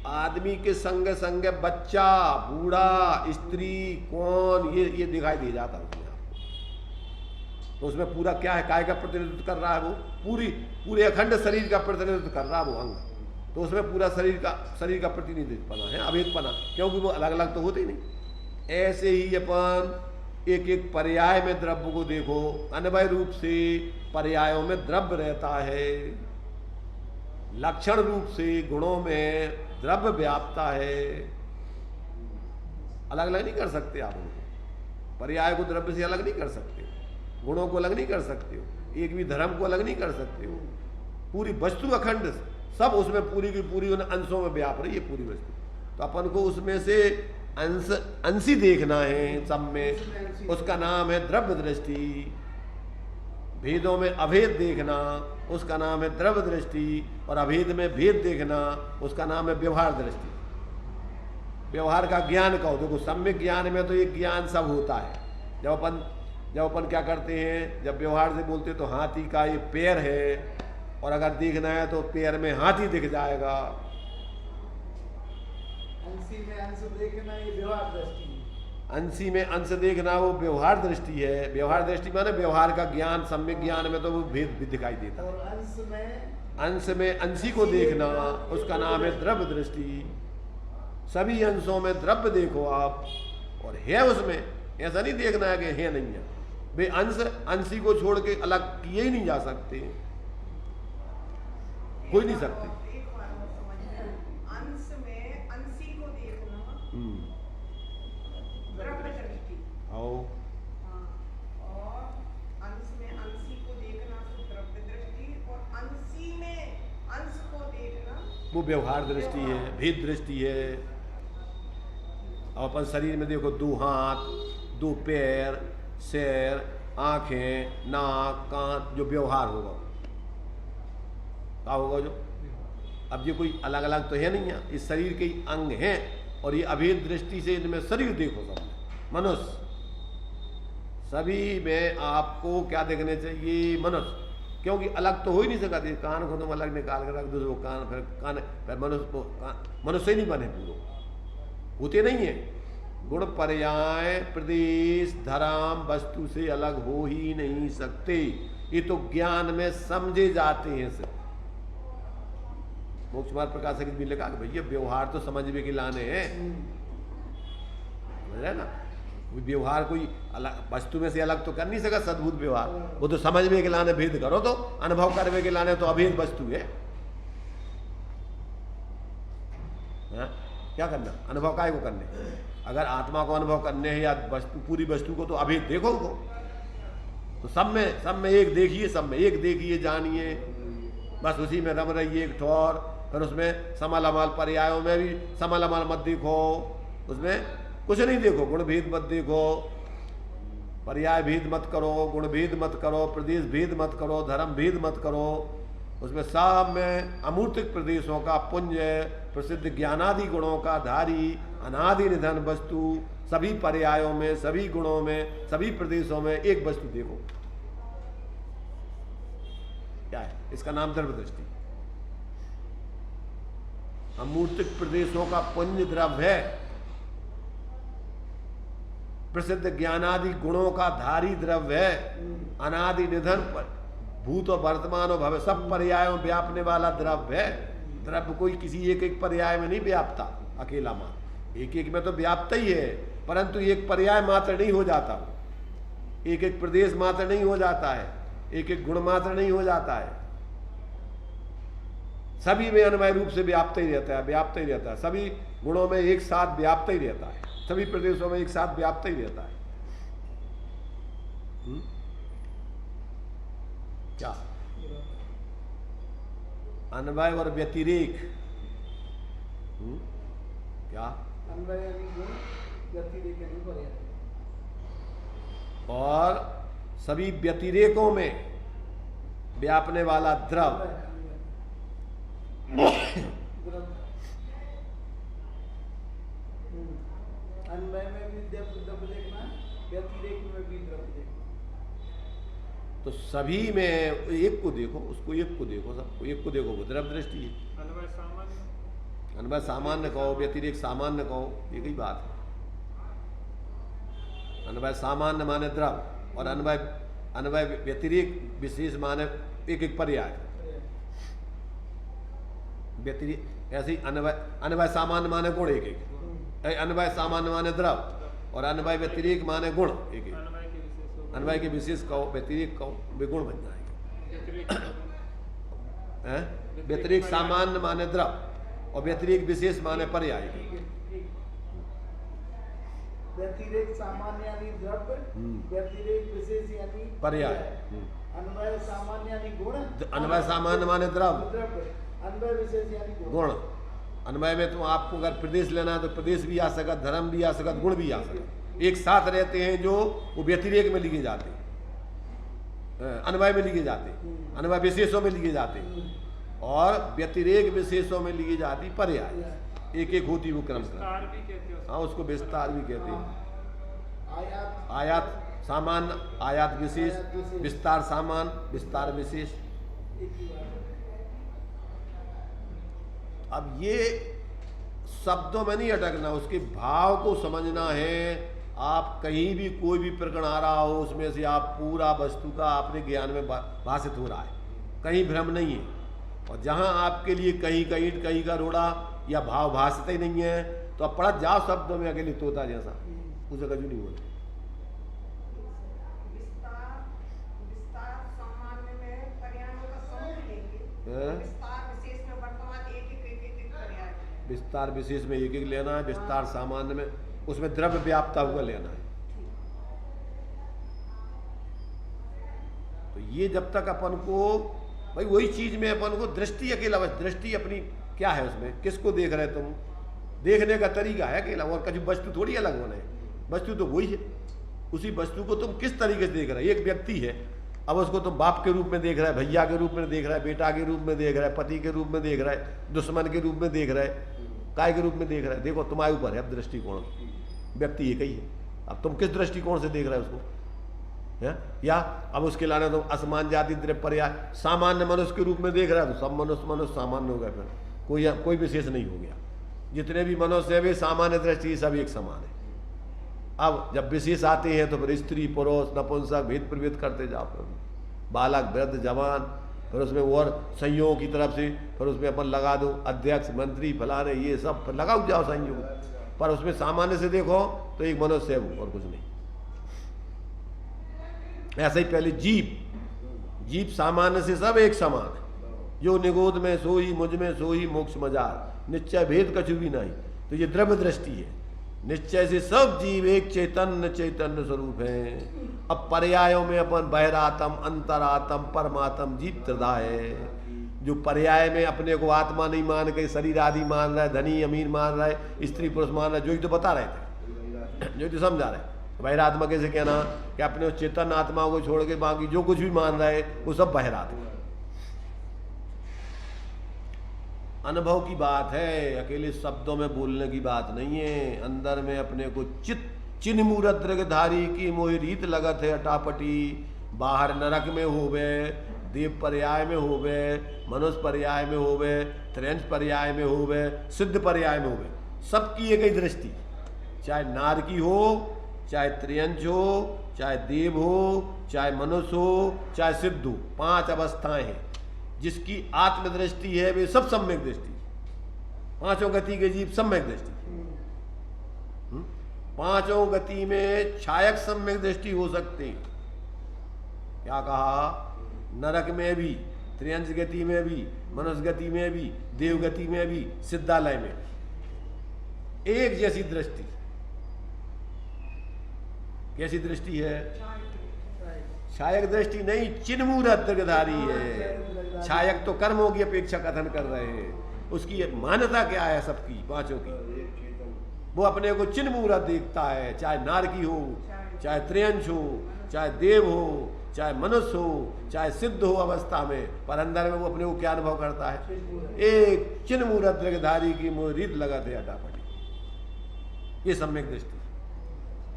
आदमी के संग संग बच्चा, बूढ़ा, स्त्री, कौन, ये दिखाई दे जाता है उसमें आपको। तो उसमें पूरा क्या है? काय का प्रतिनिधित्व कर रहा है वो? पूरे अखंड शरीर का प्रतिनिधित्व कर रहा है वो अंग। तो उसमें पूरा शरीर का प्रतिनिधित्व बना है, अभेदपना, क्योंकि वो अलग अलग तो होते ही नहीं। ऐसे ही अपन एक एक पर्याय में द्रव्य को देखो, अन्वय रूप से पर्यायों में द्रव्य रहता है, लक्षण रूप से गुणों में द्रव्य व्याप्ता है। अलग अलग नहीं कर सकते आप उनको, पर्याय को द्रव्य से अलग नहीं कर सकते। गुणों को अलग नहीं कर सकते हो, एक भी धर्म को अलग नहीं कर सकते हो। पूरी वस्तु अखंड, सब उसमें पूरी की पूरी उन अंशों में व्याप रही है पूरी वस्तु। तो अपन को उसमें से अंशी देखना है सब में, उसका नाम है द्रव्य दृष्टि। भेदों में अभेद देखना, उसका नाम है द्रव्य दृष्टि। और अभेद में भेद देखना, उसका नाम है व्यवहार दृष्टि। व्यवहार का ज्ञान कहो, देखो सम्यक ज्ञान में तो एक ज्ञान सब होता है। जब अपन क्या करते हैं, जब व्यवहार से बोलते तो हाथी का ये पैर है, और अगर देखना है तो पैर में हाथी दिख जाएगा। अंशी में अंश देखना ये व्यवहार दृष्टि है। अंशी में अंश देखना वो व्यवहार दृष्टि है। व्यवहार दृष्टि माने व्यवहार का ज्ञान, सम्यक ज्ञान में तो वो भेद भी दिखाई देता है। और अंश में अंशी को देखना, उसका नाम है द्रव्य दृष्टि। सभी अंशों में द्रव्य देखो आप, और है उसमें, ऐसा नहीं देखना है कि है नहीं है। वे अंश अंशी को छोड़ के अलग किए ही नहीं जा सकते, कोई नहीं सकते। अंश में अंशी को देखना द्रव्य दृष्टि, आओ और अंश में अंशी को देखना तो द्रव्य दृष्टि, और अंशी में अंश को देखना वो व्यवहार दृष्टि है, भेद दृष्टि है। अब अपन शरीर में देखो, 2 हाथ, 2 पैर, सिर, आंखें, नाक, कान, जो व्यवहार होगा क्या होगा जो। अब ये कोई अलग अलग तो है नहीं है, इस शरीर के ही अंग हैं, और ये अभेद दृष्टि से इनमें शरीर देखो सब मनुष्य, सभी में आपको क्या देखने चाहिए, मनुष्य। क्योंकि अलग तो हो ही नहीं सकते, कान को तुम अलग निकाल कर रख दो, वो कान फिर मनुष्य को मनुष्य ही नहीं बने, पूरे होते नहीं है। गुण पर्याय प्रदेश धर्म वस्तु से अलग हो ही नहीं सकते, ये तो ज्ञान में समझे जाते हैं सिर्फ। मोक्ष मार्ग प्रकाशक भी लिखा कि भैया व्यवहार तो समझने के लाने हैं, समझ रहे ना। व्यवहार कोई अलग वस्तु में से अलग तो कर नहीं सका सद्भुत व्यवहार, वो तो समझने के लाने भेद करो, तो अनुभव करने के लाने तो अभेद वस्तु है। क्या करना, अनुभव काय को करने। अगर आत्मा को अनुभव करने हैं या वस्तु, पूरी वस्तु को, तो अभेद देखो को। तो सब में एक देखिए, सब में एक देखिए, जानिए, बस उसी में रम रहिए एक ठोर। फिर उसमें समल अमल पर्यायों में भी समल अमल मत देखो, उसमें कुछ नहीं देखो, गुण भेद मत देखो, पर्याय भेद मत करो, गुण भेद मत करो, प्रदेश भेद मत करो, धर्म भेद मत करो। उसमें सब में अमूर्तिक प्रदेशों का पुंज, प्रसिद्ध ज्ञानादि गुणों का धारी, अनादि निधन वस्तु, सभी पर्यायों में, सभी गुणों में, सभी प्रदेशों में एक वस्तु देखो। क्या है इसका नाम द्रव्य दृष्टि। अमूर्तिक प्रदेशों का पुंज द्रव्य है, प्रसिद्ध ज्ञानादि गुणों का धारी द्रव्य है, अनादि निधन पर भूत और वर्तमान और भविष्य सब पर्यायों में व्यापने वाला द्रव्य है। द्रव्य कोई किसी एक एक पर्याय में नहीं व्यापता, अकेला मात्र एक एक में तो व्यापता ही है, परंतु एक पर्याय मात्र नहीं हो जाता, एक एक प्रदेश मात्र नहीं हो जाता है, एक एक गुण मात्र नहीं हो जाता है। सभी में अन्वय रूप से व्याप्त ही रहता है, व्याप्त ही रहता है, सभी गुणों में एक साथ व्याप्त ही रहता है, सभी प्रदेशों में एक साथ व्याप्त ही रहता है। क्या अन्वय और व्यतिरेक, क्या अन्वय यानी गुण, व्यतिरेक यानी पर्याय। और सभी व्यतिरेकों में व्यापने वाला द्रव्य, अन्वय में भी द्रव्य देखना, व्यतिरेक में भी द्रव्य देखना। तो सभी में एक को देखो, उसको एक को देखो, सबको एक को देखो, वो द्रव्य दृष्टि है। अन्वय सामान्य, अन्वय सामान्य कहो, व्यतिरेक सामान्य कहो, एक ही बात है। अन्वय सामान्य माने द्रव्य, और अन्वय व्यतिरेक विशेष माने एक एक पर्याय। व्यतिरेक ऐसे ही अन्वय सामान्य माने गुण एक एक, अन्वय सामान्य माने द्रव्य, और अन्वय व्यतिरेक माने गुण एक एक। अन्वय के विशेष कहो, व्यतिरेक कहो, वे गुण बन जाएंगे। व्यतिरेक सामान्य माने द्रव्य, और व्यतिरेक विशेष माने पर्याय। व्यतिरेक सामान्य यानी द्रव्य, व्यतिरेक विशेष यानी पर्याय। अन्वय सामान्य यानी गुण, अन्वय सामान्य माने द्रव्य, अन्वय विशेष यानी गुण। अन्वय में तो आपको अगर प्रदेश लेना है तो प्रदेश भी आ सकता, धर्म भी आ सकता, गुण भी आ सकता, एक साथ रहते हैं जो वो व्यतिरेक में लिखे जाते हैं, अन्वय में लिखे जाते हैं, अन्वय विशेषों में लिखे जाते हैं, और व्यतिरेक विशेषों में लिखी जाती पर्याय, एक एक होती वो क्रम से। हाँ, उसको विस्तार भी कहते हैं। आयात सामान्य, आयात विशेष, विस्तार सामान्य, विस्तार विशेष। अब ये शब्दों में नहीं अटकना, उसके भाव को समझना है। आप कहीं भी कोई भी प्रकरण आ रहा हो, उसमें से आप पूरा वस्तु का अपने ज्ञान में भाषित हो रहा है, कहीं भ्रम नहीं है। और जहां आपके लिए कहीं का ईंट कहीं का रोड़ा या भाव भाषित ही नहीं है, तो आप पढ़त जाओ शब्दों में अकेले तोता जैसा, उसे कभी नहीं बोलते। विस्तार सामान्य में पर्यायों का समूह लेंगे, विस्तार विशेष में वर्तमान एक पर्याय, विस्तार विशेष में एक एक लेना है, विस्तार सामान्य में उसमें द्रव्य व्याप्ता हुआ लेना है। तो ये जब तक अपन को भाई वही चीज में अपन को दृष्टि अकेला, बस दृष्टि अपनी क्या है, उसमें किसको देख रहे तुम, देखने का तरीका है अकेला, और कभी वस्तु थोड़ी अलग होना है, वस्तु तो वही है। उसी वस्तु को तुम किस तरीके से देख रहे हो। एक व्यक्ति है, अब उसको तुम बाप के रूप में देख रहा है, भैया के रूप में देख रहा है, बेटा के रूप में देख रहा है, पति के रूप में देख रहा है, दुश्मन के रूप में देख रहा है, काय के रूप में देख रहा है। देखो तुम्हारे ऊपर है अब दृष्टिकोण, व्यक्ति एक ही है, अब तुम किस दृष्टिकोण से देख रहे हो उसको है? या अब उसके लाने तुम असमान जाति द्रव्य पर्याय सामान्य मनुष्य के रूप में देख रहा है, तो सब मनुष्य सामान्य हो गया, फिर कोई विशेष नहीं हो गया। जितने भी मनुष्य है वे सामान्य दृष्टि सब एक समान है। अब जब विशेष आते हैं तो फिर स्त्री पुरुष नपुंसक भेद प्रभेद करते जाओ, बालक वृद्ध जवान, फिर उसमें और संयोग की तरफ से फिर उसमें अपन लगा दो अध्यक्ष मंत्री फलाने, ये सब फिर लगाओ जाओ संयोग, पर उसमें सामान्य से देखो तो एक मनुष्य है वो और कुछ नहीं। ऐसा ही पहले जीव सामान्य से सब एक समान है, जो निगोद में सोई मुझ में सोई मोक्ष मजार, निश्चय भेद कछु भी नहीं। तो ये द्रव्य दृष्टि है, निश्चय से सब जीव एक चैतन्य स्वरूप है। अब पर्यायों में अपन बहिरात्म अंतरात्म परमात्म जीव त्रिधा है। जो पर्याय में अपने को आत्मा नहीं मान के शरीर आदि मान रहा है, धनी अमीर मान रहा है, स्त्री पुरुष मान रहा है, जो ही तो बता रहे थे, जो तो समझा रहे। बहिरात्मा कैसे कहना कि अपने उस चेतन आत्मा को छोड़ के बाकी जो कुछ भी मान रहा है वो सब बहिरात्मा। अनुभव की बात है, अकेले शब्दों में बोलने की बात नहीं है। अंदर में अपने को चिन्ह मूरत धारी की मोहि रीत लगत है अटापटी। बाहर नरक में होवे, देव पर्याय में होवे, मनुष्य पर्याय में होवे, त्रयंश पर्याय में होवे, सिद्ध पर्याय में होवे, सबकी एक ही दृष्टि, चाहे नार की हो, चाहे त्रियंश हो, चाहे देव हो, चाहे मनुष्य हो, चाहे सिद्ध हो। 5 अवस्थाएं हैं। जिसकी आत्मदृष्टि है वे सब सम्यक दृष्टि, 5 गति के जीव सम्यक दृष्टि। 5 गति में छायक सम्यक दृष्टि हो सकते हैं। क्या कहा? नरक में भी, त्रियंश गति में भी, मनुष्य गति में भी, देव गति में भी, सिद्धालय में एक जैसी दृष्टि। कैसी दृष्टि है? छायक दृष्टि नहीं, चिन्मूरत धारी है। छायक तो कर्मों की अपेक्षा कथन कर रहे हैं। उसकी मान्यता क्या है सबकी 5 की? वो अपने को चिन्ह मूर्त देखता है, चाहे नारकी हो, चाहे त्रियंश हो, चाहे देव हो, चाहे मनुष्य हो, चाहे सिद्ध हो अवस्था में, पर अंदर में वो अपने को क्या अनुभव करता है? एक चिन्ह मूर्त धारी की मोरीत लगा थे अटापटी। ये सम्यक दृष्टि।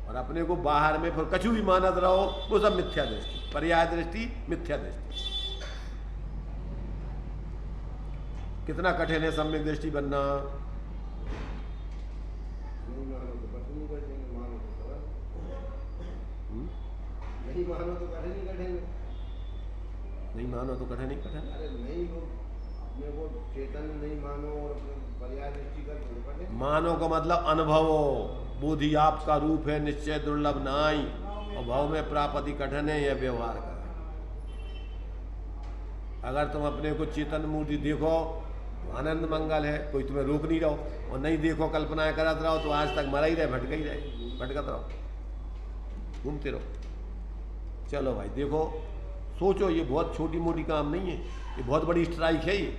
और अपने को बाहर में फिर कछु भी मानत रहो, वो सब मिथ्या दृष्टि, पर्याय दृष्टि, मिथ्या दृष्टि। कितना कठिन है सम्यक दृष्टि बनना। नहीं मानो तो कठिन ही कठिन। नहीं मानो तो कठिन ही कठिन। अरे नहीं, वो चेतन नहीं मानो और पर्याय दृष्टि कर मानो का मतलब अनुभवो। बोधि आपका रूप है, निश्चय दुर्लभ नाई, और भाव में प्राप्ति कठिन है, यह व्यवहार कर। अगर तुम अपने को चेतन मूर्ति देखो तो आनंद मंगल है, कोई तुम्हें रोक नहीं रहो, और नहीं देखो कल्पनाएं करते रहो तो आज तक मरा ही रहे, भटक ही रहे, भटकत रहो, घूमते रहो। चलो भाई देखो, सोचो, ये बहुत छोटी मोटी काम नहीं है, ये बहुत बड़ी स्ट्राइक है, ये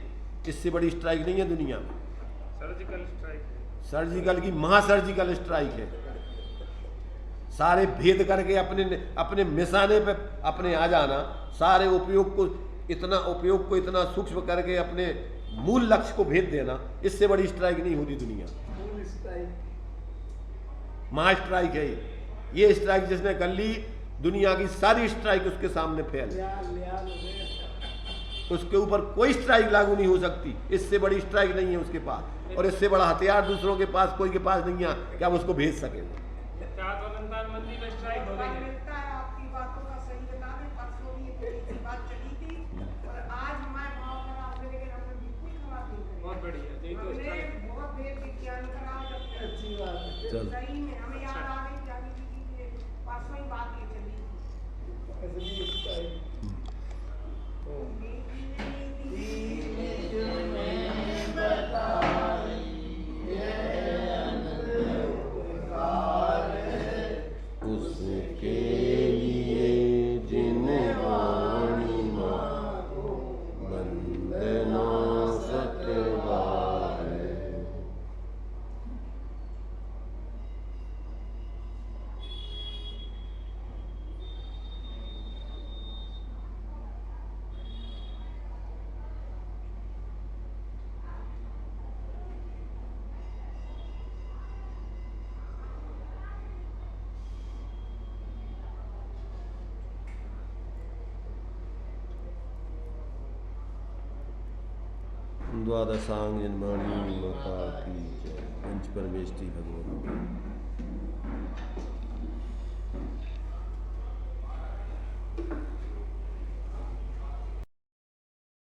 इससे बड़ी स्ट्राइक नहीं है दुनिया में। सर्जिकल स्ट्राइक है, सर्जिकल की महासर्जिकल स्ट्राइक है। सारे भेद करके अपने मिसाने पे अपने आ जाना, सारे उपयोग को इतना सूक्ष्म करके अपने मूल लक्ष्य को भेद देना, इससे बड़ी स्ट्राइक नहीं होती दुनिया। महा स्ट्राइक है ये स्ट्राइक जिसने कर ली, दुनिया की सारी स्ट्राइक उसके सामने फेल, उसके ऊपर कोई स्ट्राइक लागू नहीं हो सकती, इससे बड़ी स्ट्राइक नहीं है उसके पास, और इससे बड़ा हथियार दूसरों के पास कोई के पास नहीं है कि आप उसको भेज सके। मंदिर में स्ट्राइक हो गई है। मिलता है आपकी बातों का सही बता दें, परसों भी ये बात चली थी और आज हमारे भाव खराब हुए, लेकिन हमने बिल्कुल खराब नहीं करी। बहुत बढ़िया, यही तो हमने स्ट्राइक। बहुत देर विज्ञान करा, अच्छी बात है। सही में हमें याद आ रही जानी जी की परसों ही बात ये चली थी। उसके लिए जिन वाणी वंदना सतवार। द्वादशांग जन्माणी माता की जय। पंच परमेष्टि भगवान।